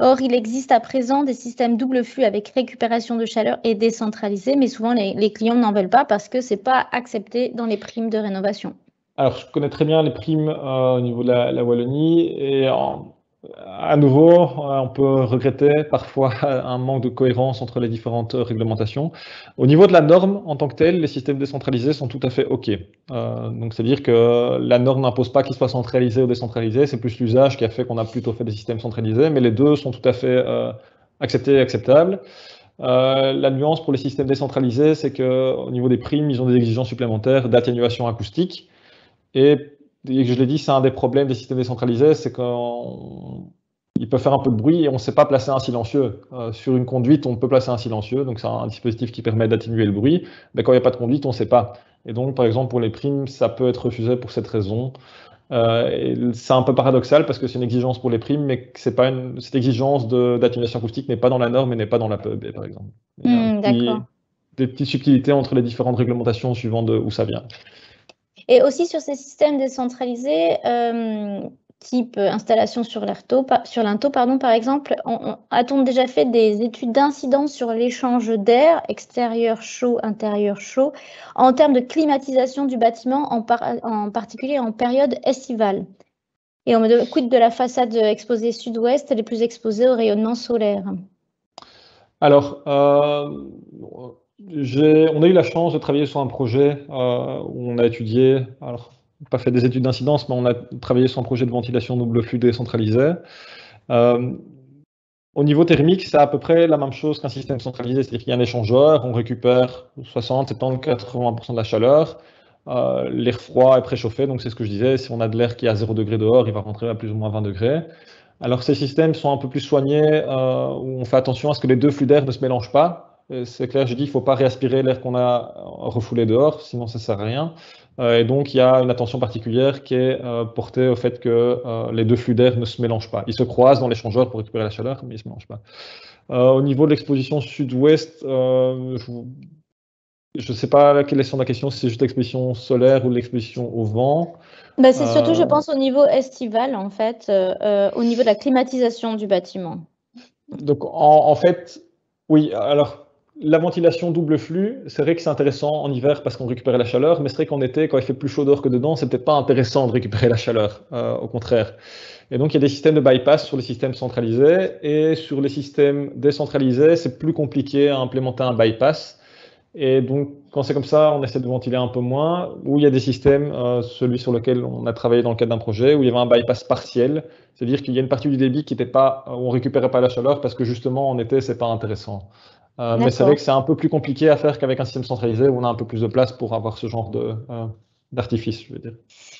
Or, il existe à présent des systèmes double flux avec récupération de chaleur et décentralisés, mais souvent les clients n'en veulent pas parce que ce n'est pas accepté dans les primes de rénovation.
Alors, je connais très bien les primes au niveau de la Wallonie et à nouveau, on peut regretter parfois un manque de cohérence entre les différentes réglementations. Au niveau de la norme en tant que telle, les systèmes décentralisés sont tout à fait OK. Donc, c'est-à-dire que la norme n'impose pas qu'ils soient centralisés ou décentralisés, c'est plus l'usage qui a fait qu'on a plutôt fait des systèmes centralisés, mais les deux sont tout à fait acceptés et acceptables. La nuance pour les systèmes décentralisés, c'est qu'au niveau des primes, ils ont des exigences supplémentaires d'atténuation acoustique. Et je l'ai dit, c'est un des problèmes des systèmes décentralisés, c'est qu'ils peuvent faire un peu de bruit et on ne sait pas placer un silencieux. Sur une conduite, on peut placer un silencieux, donc c'est un dispositif qui permet d'atténuer le bruit, mais quand il n'y a pas de conduite, on ne sait pas. Et donc, par exemple, pour les primes, ça peut être refusé pour cette raison. C'est un peu paradoxal parce que c'est une exigence pour les primes, mais cette exigence d'atténuation acoustique n'est pas dans la norme et n'est pas dans la PEB, par exemple. Il y a des petites subtilités entre les différentes réglementations suivant où ça vient.
Et aussi sur ces systèmes décentralisés, type installation sur linteau, par exemple, a-t-on déjà fait des études d'incidence sur l'échange d'air extérieur chaud, intérieur chaud, en termes de climatisation du bâtiment, en particulier en période estivale? Et on me demande, quid de la façade exposée sud-ouest, elle est plus exposée au rayonnement solaire?
Alors, on a eu la chance de travailler sur un projet où on a étudié, alors pas fait des études d'incidence, mais on a travaillé sur un projet de ventilation double flux décentralisé. Au niveau thermique, c'est à peu près la même chose qu'un système centralisé, c'est-à-dire qu'il y a un échangeur, on récupère 60, 70, 80% de la chaleur. L'air froid est préchauffé, donc c'est ce que je disais, si on a de l'air qui est à 0 degré dehors, il va rentrer à plus ou moins 20 degrés. Alors ces systèmes sont un peu plus soignés, où on fait attention à ce que les deux flux d'air ne se mélangent pas. C'est clair, je dis, il ne faut pas réaspirer l'air qu'on a refoulé dehors, sinon ça ne sert à rien. Et donc il y a une attention particulière qui est portée au fait que les deux flux d'air ne se mélangent pas. Ils se croisent dans l'échangeur pour récupérer la chaleur, mais ils ne se mélangent pas. Au niveau de l'exposition sud-ouest, je ne sais pas quelle est la question, si c'est juste l'exposition solaire ou l'exposition au vent.
C'est surtout, je pense, au niveau estival, en fait, au niveau de la climatisation du bâtiment.
Donc, en fait, oui, alors, la ventilation double flux, c'est vrai que c'est intéressant en hiver parce qu'on récupère la chaleur, mais c'est vrai qu'en été, quand il fait plus chaud dehors que dedans, c'est peut-être pas intéressant de récupérer la chaleur, au contraire. Et donc, il y a des systèmes de bypass sur les systèmes centralisés, et sur les systèmes décentralisés, c'est plus compliqué à implémenter un bypass. Et donc, quand c'est comme ça, on essaie de ventiler un peu moins. Où il y a des systèmes, celui sur lequel on a travaillé dans le cadre d'un projet, où il y avait un bypass partiel, c'est-à-dire qu'il y a une partie du débit qui n'était pas, où on récupérait pas la chaleur parce que justement en été, c'est pas intéressant. Mais c'est vrai que c'est un peu plus compliqué à faire qu'avec un système centralisé où on a un peu plus de place pour avoir ce genre d'artifice, je veux dire.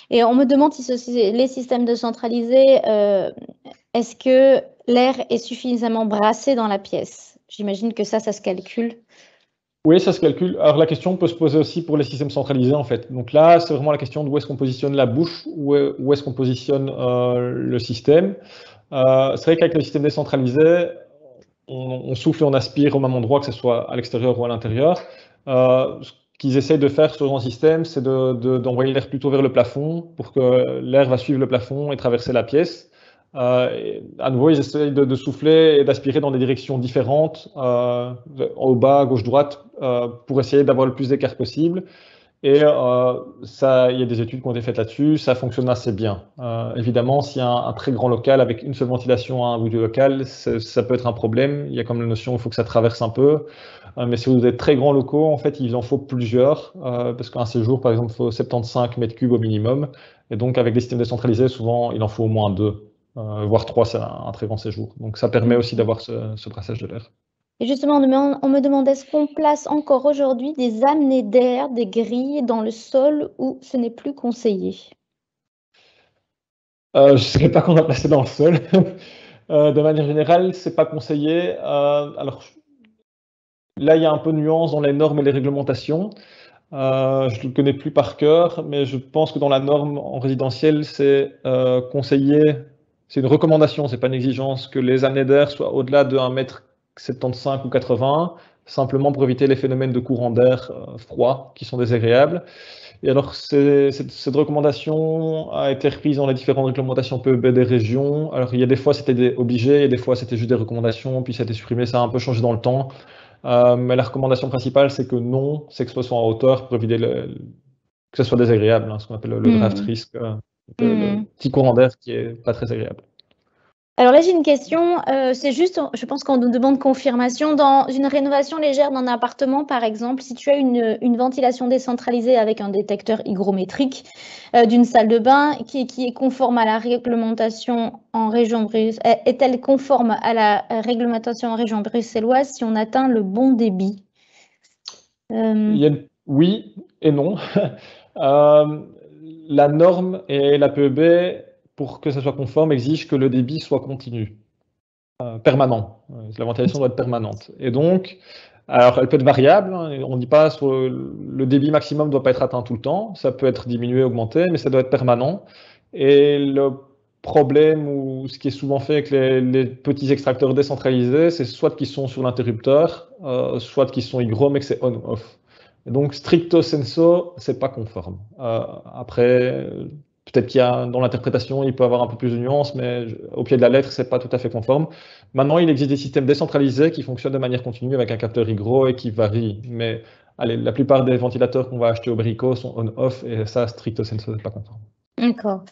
Et on me demande si les systèmes décentralisés, est-ce que l'air est suffisamment brassé dans la pièce? J'imagine que ça se calcule.
Oui, ça se calcule. Alors la question peut se poser aussi pour les systèmes centralisés en fait. Donc là, c'est vraiment la question de où est-ce qu'on positionne la bouche, où est-ce qu'on positionne le système. C'est vrai qu'avec le système décentralisé, on souffle et on aspire au même endroit, que ce soit à l'extérieur ou à l'intérieur. Ce qu'ils essayent de faire sur un système, c'est d'envoyer l'air plutôt vers le plafond pour que l'air va suivre le plafond et traverser la pièce. À nouveau, ils essayent de souffler et d'aspirer dans des directions différentes, en haut, bas, gauche, droite, pour essayer d'avoir le plus d'écart possible. Et ça, il y a des études qui ont été faites là-dessus, ça fonctionne assez bien. Évidemment, s'il y a un très grand local avec une seule ventilation à un bout du local, ça peut être un problème. Il y a comme la notion, il faut que ça traverse un peu. Mais si vous êtes très grands locaux, en fait, il en faut plusieurs, parce qu'un séjour, par exemple, il faut 75 mètres cubes au minimum. Et donc, avec des systèmes décentralisés, souvent, il en faut au moins 2, voire 3, c'est un très grand séjour. Donc, ça permet aussi d'avoir ce brassage de l'air.
Et justement, on me demande, est-ce qu'on place encore aujourd'hui des amenées d'air, des grilles dans le sol ou ce n'est plus conseillé?
Je ne sais pas qu'on a placé dans le sol. De manière générale, c'est pas conseillé. Alors là, il y a un peu de nuance dans les normes et les réglementations. Je ne le connais plus par cœur, mais je pense que dans la norme en résidentiel, c'est conseillé, c'est une recommandation, c'est pas une exigence, que les années d'air soient au-delà de 1,75 m ou 80, simplement pour éviter les phénomènes de courant d'air froid qui sont désagréables. Et alors, cette recommandation a été reprise dans les différentes réglementations PEB des régions. Alors, il y a des fois, c'était obligé, et des fois, c'était juste des recommandations, puis ça a été supprimé, ça a un peu changé dans le temps. Mais la recommandation principale, c'est que non, c'est que ce soit en hauteur pour éviter que ce soit désagréable, hein, ce qu'on appelle le draft risk, le petit courant d'air qui est pas très agréable.
Alors là, j'ai une question, c'est juste, je pense qu'on nous demande confirmation. Dans une rénovation légère d'un appartement, par exemple, si tu as une ventilation décentralisée avec un détecteur hygrométrique d'une salle de bain qui est conforme à la réglementation en région bruxelloise, est-elle conforme à la réglementation en région bruxelloise si on atteint le bon débit?
Oui et non. La norme et la PEB, pour que ça soit conforme, exige que le débit soit continu, permanent. La ventilation doit être permanente. Et donc, alors elle peut être variable, hein, on ne dit pas le débit maximum ne doit pas être atteint tout le temps, ça peut être diminué, augmenté, mais ça doit être permanent. Et le problème, ou ce qui est souvent fait avec les petits extracteurs décentralisés, c'est soit qu'ils sont sur l'interrupteur, soit qu'ils sont hygromes et que c'est on-off. Donc, stricto sensu, c'est pas conforme. Après, peut-être qu'il y a dans l'interprétation, il peut avoir un peu plus de nuances, mais au pied de la lettre, c'est pas tout à fait conforme. Maintenant, il existe des systèmes décentralisés qui fonctionnent de manière continue avec un capteur hygro et qui varient. Mais allez, la plupart des ventilateurs qu'on va acheter au Brico sont on-off et ça, stricto sensu, c'est pas conforme.
D'accord.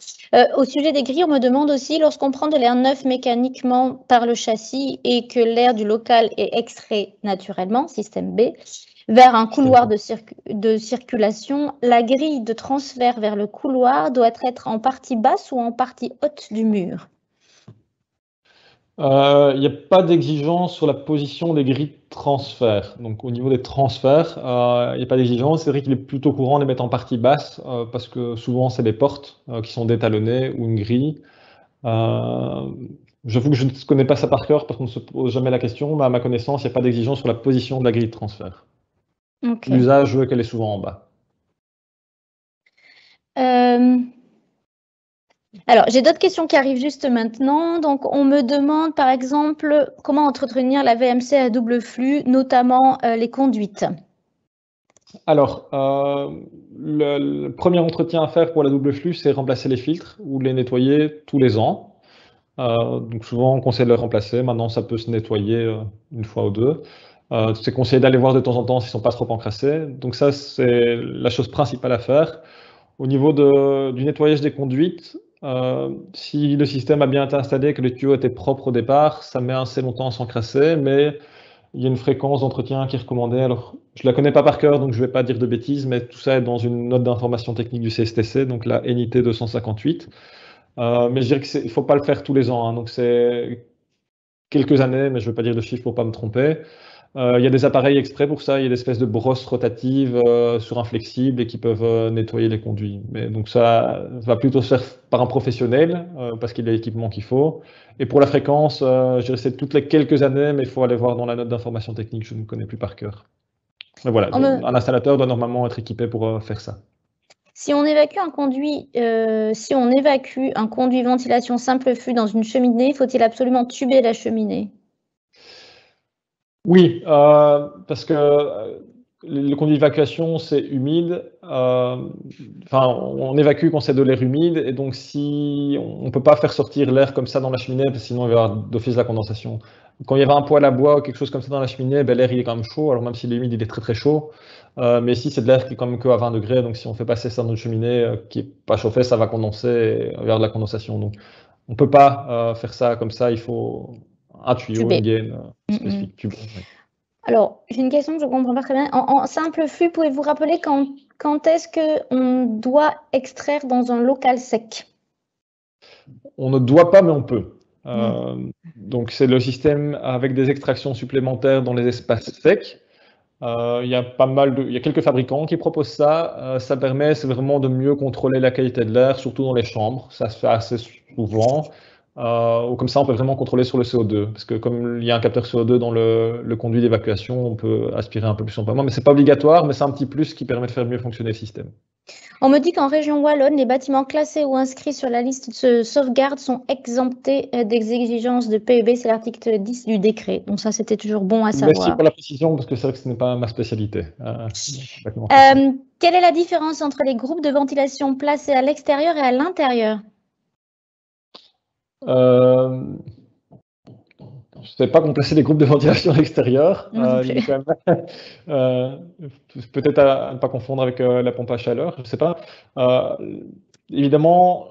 Au sujet des grilles, on me demande aussi, lorsqu'on prend de l'air neuf mécaniquement par le châssis et que l'air du local est extrait naturellement, système B, vers un couloir de circulation, la grille de transfert vers le couloir doit être en partie basse ou en partie haute du mur?
Il n'y a pas d'exigence sur la position des grilles de transfert. Donc au niveau des transferts, il n'y a pas d'exigence. C'est vrai qu'il est plutôt courant de les mettre en partie basse parce que souvent c'est des portes qui sont détalonnées ou une grille. J'avoue que je ne connais pas ça par cœur parce qu'on ne se pose jamais la question, mais à ma connaissance, il n'y a pas d'exigence sur la position de la grille de transfert.
Okay.
L'usage veut qu'elle est souvent en bas.
Alors, j'ai d'autres questions qui arrivent juste maintenant. Donc, on me demande, par exemple, comment entretenir la VMC à double flux, notamment les conduites. Alors,
le premier entretien à faire pour la double flux, c'est remplacer les filtres ou les nettoyer tous les ans. Donc souvent, on conseille de les remplacer. Maintenant, ça peut se nettoyer une fois ou deux. C'est conseillé d'aller voir de temps en temps s'ils ne sont pas trop encrassés. Donc ça, c'est la chose principale à faire. Au niveau du nettoyage des conduites, si le système a bien été installé, que le tuyau était propre au départ, ça met assez longtemps à s'encrasser, mais il y a une fréquence d'entretien qui est recommandée. Alors, je ne la connais pas par cœur, donc je ne vais pas dire de bêtises, mais tout ça est dans une note d'information technique du CSTC, donc la NIT 258. Mais je dirais qu'il ne faut pas le faire tous les ans, hein, donc c'est quelques années, mais je ne veux pas dire de chiffres pour ne pas me tromper. Il y a des appareils exprès pour ça, il y a des espèces de brosses rotatives sur un flexible et qui peuvent nettoyer les conduits. Mais donc ça va plutôt se faire par un professionnel parce qu'il a l'équipement qu'il faut. Et pour la fréquence, je dirais c'est toutes les quelques années, mais il faut aller voir dans la note d'information technique, je ne connais plus par cœur. Mais voilà, un installateur doit normalement être équipé pour faire ça.
Si on évacue un conduit ventilation simple flux dans une cheminée, faut-il absolument tuber la cheminée?
Oui, parce que le conduit d'évacuation, c'est humide. On évacue quand c'est de l'air humide, et donc si on ne peut pas faire sortir l'air comme ça dans la cheminée, parce que sinon il va y avoir d'office de la condensation. Quand il y avait un poêle à bois ou quelque chose comme ça dans la cheminée, ben, l'air il est quand même chaud. Alors même s'il est humide, il est très très chaud. Mais ici, c'est de l'air qui est quand même que à 20 degrés. Donc si on fait passer ça dans une cheminée qui n'est pas chauffée, ça va condenser et il va y avoir de la condensation. Donc on ne peut pas faire ça comme ça. Il faut un tuyau, une gaine spécifique. Tuber, oui.
Alors, j'ai une question que je ne comprends pas très bien. En simple flux, pouvez-vous rappeler quand est-ce qu'on doit extraire dans un local sec?
On ne doit pas, mais on peut. Donc, c'est le système avec des extractions supplémentaires dans les espaces secs. Il y a quelques fabricants qui proposent ça. Ça permet vraiment de mieux contrôler la qualité de l'air, surtout dans les chambres. Ça se fait assez souvent. Comme ça, on peut vraiment contrôler sur le CO2. Parce que comme il y a un capteur CO2 dans le conduit d'évacuation, on peut aspirer un peu plus en moins. Mais ce n'est pas obligatoire, mais c'est un petit plus qui permet de faire mieux fonctionner le système.
On me dit qu'en région wallonne, les bâtiments classés ou inscrits sur la liste de sauvegarde sont exemptés des exigences de PEB, c'est l'article 10 du décret. Donc ça, c'était toujours bon à savoir.
Merci pour la précision, parce que c'est vrai que ce n'est pas ma spécialité.
Quelle est la différence entre les groupes de ventilation placés à l'extérieur et à l'intérieur?
Je ne sais pas qu'on plaçait des groupes de ventilation à l'extérieur. Peut-être à ne pas confondre avec la pompe à chaleur, je ne sais pas. Évidemment,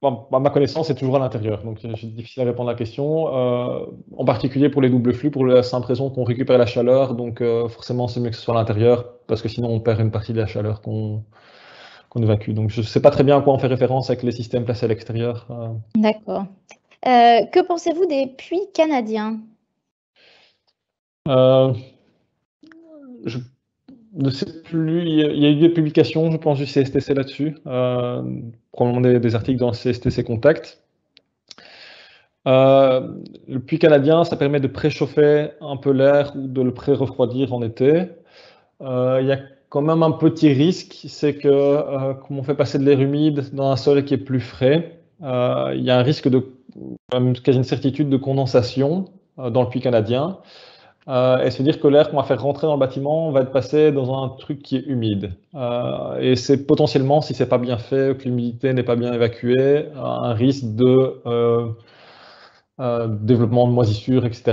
à ma connaissance, c'est toujours à l'intérieur. Donc, c'est difficile à répondre à la question. En particulier pour les doubles flux, pour la simple raison qu'on récupère la chaleur. Donc, forcément, c'est mieux que ce soit à l'intérieur, parce que sinon, on perd une partie de la chaleur qu'on évacue. Donc, je ne sais pas très bien à quoi on fait référence avec les systèmes placés à l'extérieur.
D'accord. Que pensez-vous des puits canadiens?
Je ne sais plus, il y a eu des publications, je pense, du CSTC là-dessus, probablement des articles dans le CSTC Contact. Le puits canadien, ça permet de préchauffer un peu l'air ou de le pré-refroidir en été. Il y a quand même un petit risque, c'est que comme on fait passer de l'air humide dans un sol qui est plus frais, il y a un risque quasi une certitude de condensation dans le puits canadien. Et se dire que l'air qu'on va faire rentrer dans le bâtiment va être passé dans un truc qui est humide. Et c'est potentiellement, si c'est pas bien fait, que l'humidité n'est pas bien évacuée, un risque de développement de moisissures, etc.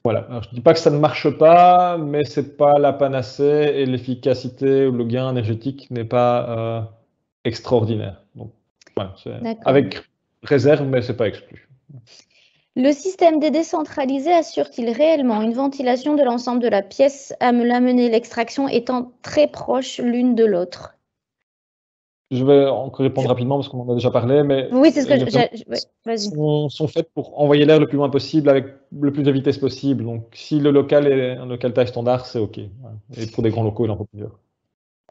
Voilà. Alors, je ne dis pas que ça ne marche pas, mais c'est pas la panacée et l'efficacité ou le gain énergétique n'est pas extraordinaire. Donc, voilà, avec réserve, mais c'est pas exclu.
Le système des décentralisés assure-t-il réellement une ventilation de l'ensemble de la pièce à l'amener l'extraction étant très proches l'une de l'autre?
Je vais encore répondre rapidement parce qu'on en a déjà parlé, mais
oui, c'est ce que
vas-y. Sont faites pour envoyer l'air le plus loin possible avec le plus de vitesse possible. Donc, si le local est un local taille standard, c'est OK. Et pour des grands locaux, il en faut plusieurs.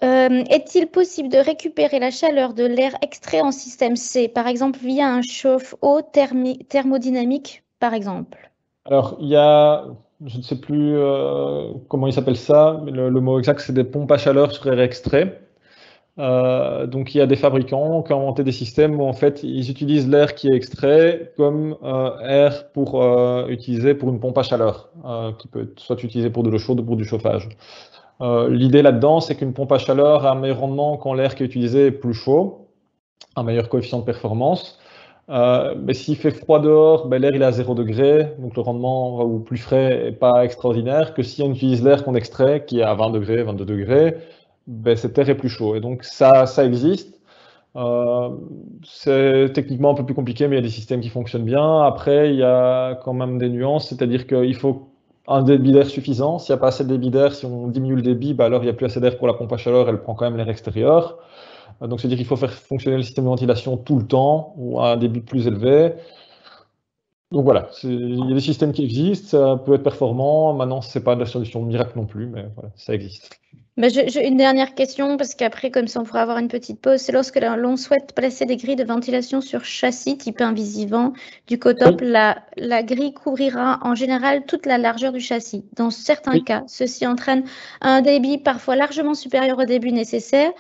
Est-il possible de récupérer la chaleur de l'air extrait en système C, par exemple via un chauffe-eau thermodynamique, par exemple?
Alors, il y a, je ne sais plus comment il s'appelle ça, mais le mot exact, c'est des pompes à chaleur sur air extrait. Donc, il y a des fabricants qui ont inventé des systèmes où en fait, ils utilisent l'air qui est extrait comme air pour utiliser pour une pompe à chaleur, qui peut soit utilisée pour de l'eau chaude ou pour du chauffage. L'idée là-dedans, c'est qu'une pompe à chaleur a un meilleur rendement quand l'air qui est utilisé est plus chaud, un meilleur coefficient de performance. Mais s'il fait froid dehors, ben, l'air il est à 0 degré, donc le rendement ou plus frais n'est pas extraordinaire. Que si on utilise l'air qu'on extrait, qui est à 20 degrés, 22 degrés, ben, cet air est plus chaud. Et donc ça existe. C'est techniquement un peu plus compliqué, mais il y a des systèmes qui fonctionnent bien. Après, il y a quand même des nuances, c'est-à-dire qu'il faut un débit d'air suffisant. S'il n'y a pas assez de débit d'air, si on diminue le débit, bah alors il n'y a plus assez d'air pour la pompe à chaleur, elle prend quand même l'air extérieur. Donc c'est-à-dire qu'il faut faire fonctionner le système de ventilation tout le temps ou à un débit plus élevé. Donc voilà, il y a des systèmes qui existent, ça peut être performant. Maintenant, ce n'est pas la solution miracle non plus, mais voilà, ça existe.
Une dernière question, parce qu'après, comme ça, on pourra avoir une petite pause. C'est lorsque l'on souhaite placer des grilles de ventilation sur châssis type Invisivent du Cotop,
Oui.
la grille couvrira en général toute la largeur du châssis. Dans certains cas, ceci entraîne un débit parfois largement supérieur au débit nécessaire.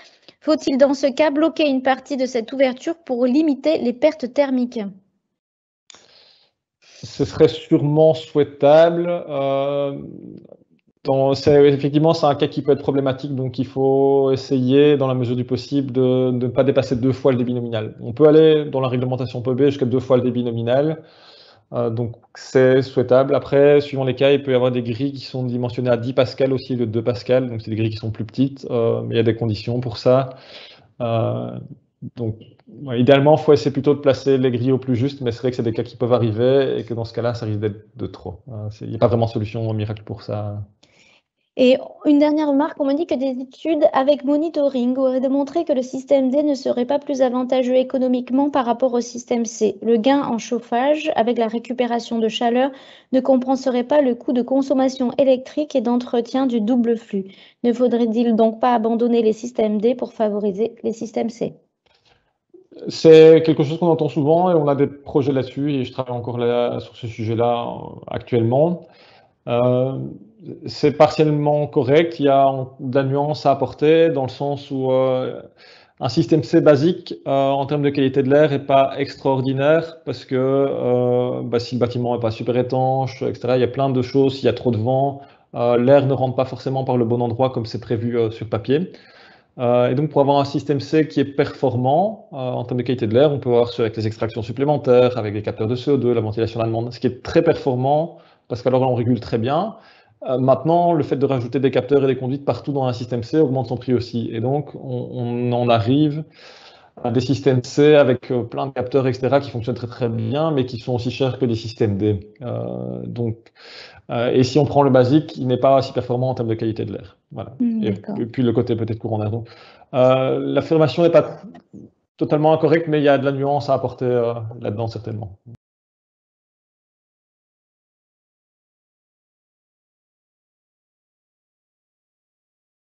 Faut-il dans ce cas bloquer une partie de cette ouverture pour limiter les pertes thermiques?
Ce serait sûrement souhaitable. Effectivement, c'est un cas qui peut être problématique, donc il faut essayer, dans la mesure du possible, de ne pas dépasser 2 fois le débit nominal. On peut aller, dans la réglementation PEB, jusqu'à 2 fois le débit nominal, donc c'est souhaitable. Après, suivant les cas, il peut y avoir des grilles qui sont dimensionnées à 10 pascal aussi, de 2 pascal, donc c'est des grilles qui sont plus petites, mais il y a des conditions pour ça. Donc, idéalement, il faut essayer plutôt de placer les grilles au plus juste, mais c'est vrai que c'est des cas qui peuvent arriver et que dans ce cas-là, ça risque d'être de trop. Il n'y a pas vraiment de solution miracle pour ça.
Et une dernière remarque, on m'a dit que des études avec monitoring auraient démontré que le système D ne serait pas plus avantageux économiquement par rapport au système C. Le gain en chauffage avec la récupération de chaleur ne compenserait pas le coût de consommation électrique et d'entretien du double flux. Ne faudrait-il donc pas abandonner les systèmes D pour favoriser les systèmes C?
C'est quelque chose qu'on entend souvent et on a des projets là-dessus et je travaille encore là, sur ce sujet-là actuellement. C'est partiellement correct, il y a de la nuance à apporter dans le sens où un système C basique en termes de qualité de l'air n'est pas extraordinaire parce que si le bâtiment n'est pas super étanche, etc., il y a plein de choses, s'il y a trop de vent, l'air ne rentre pas forcément par le bon endroit comme c'est prévu sur papier. Et donc, pour avoir un système C qui est performant en termes de qualité de l'air, on peut avoir avec les extractions supplémentaires, avec les capteurs de CO2, la ventilation à la demande, ce qui est très performant parce qu'alors on régule très bien. Maintenant, le fait de rajouter des capteurs et des conduites partout dans un système C augmente son prix aussi. Et donc, on en arrive à des systèmes C avec plein de capteurs, etc., qui fonctionnent très très bien, mais qui sont aussi chers que des systèmes D. Et si on prend le basique, il n'est pas aussi performant en termes de qualité de l'air. Voilà. Et puis le côté peut-être courant d'air. L'affirmation n'est pas totalement incorrecte, mais il y a de la nuance à apporter là-dedans certainement.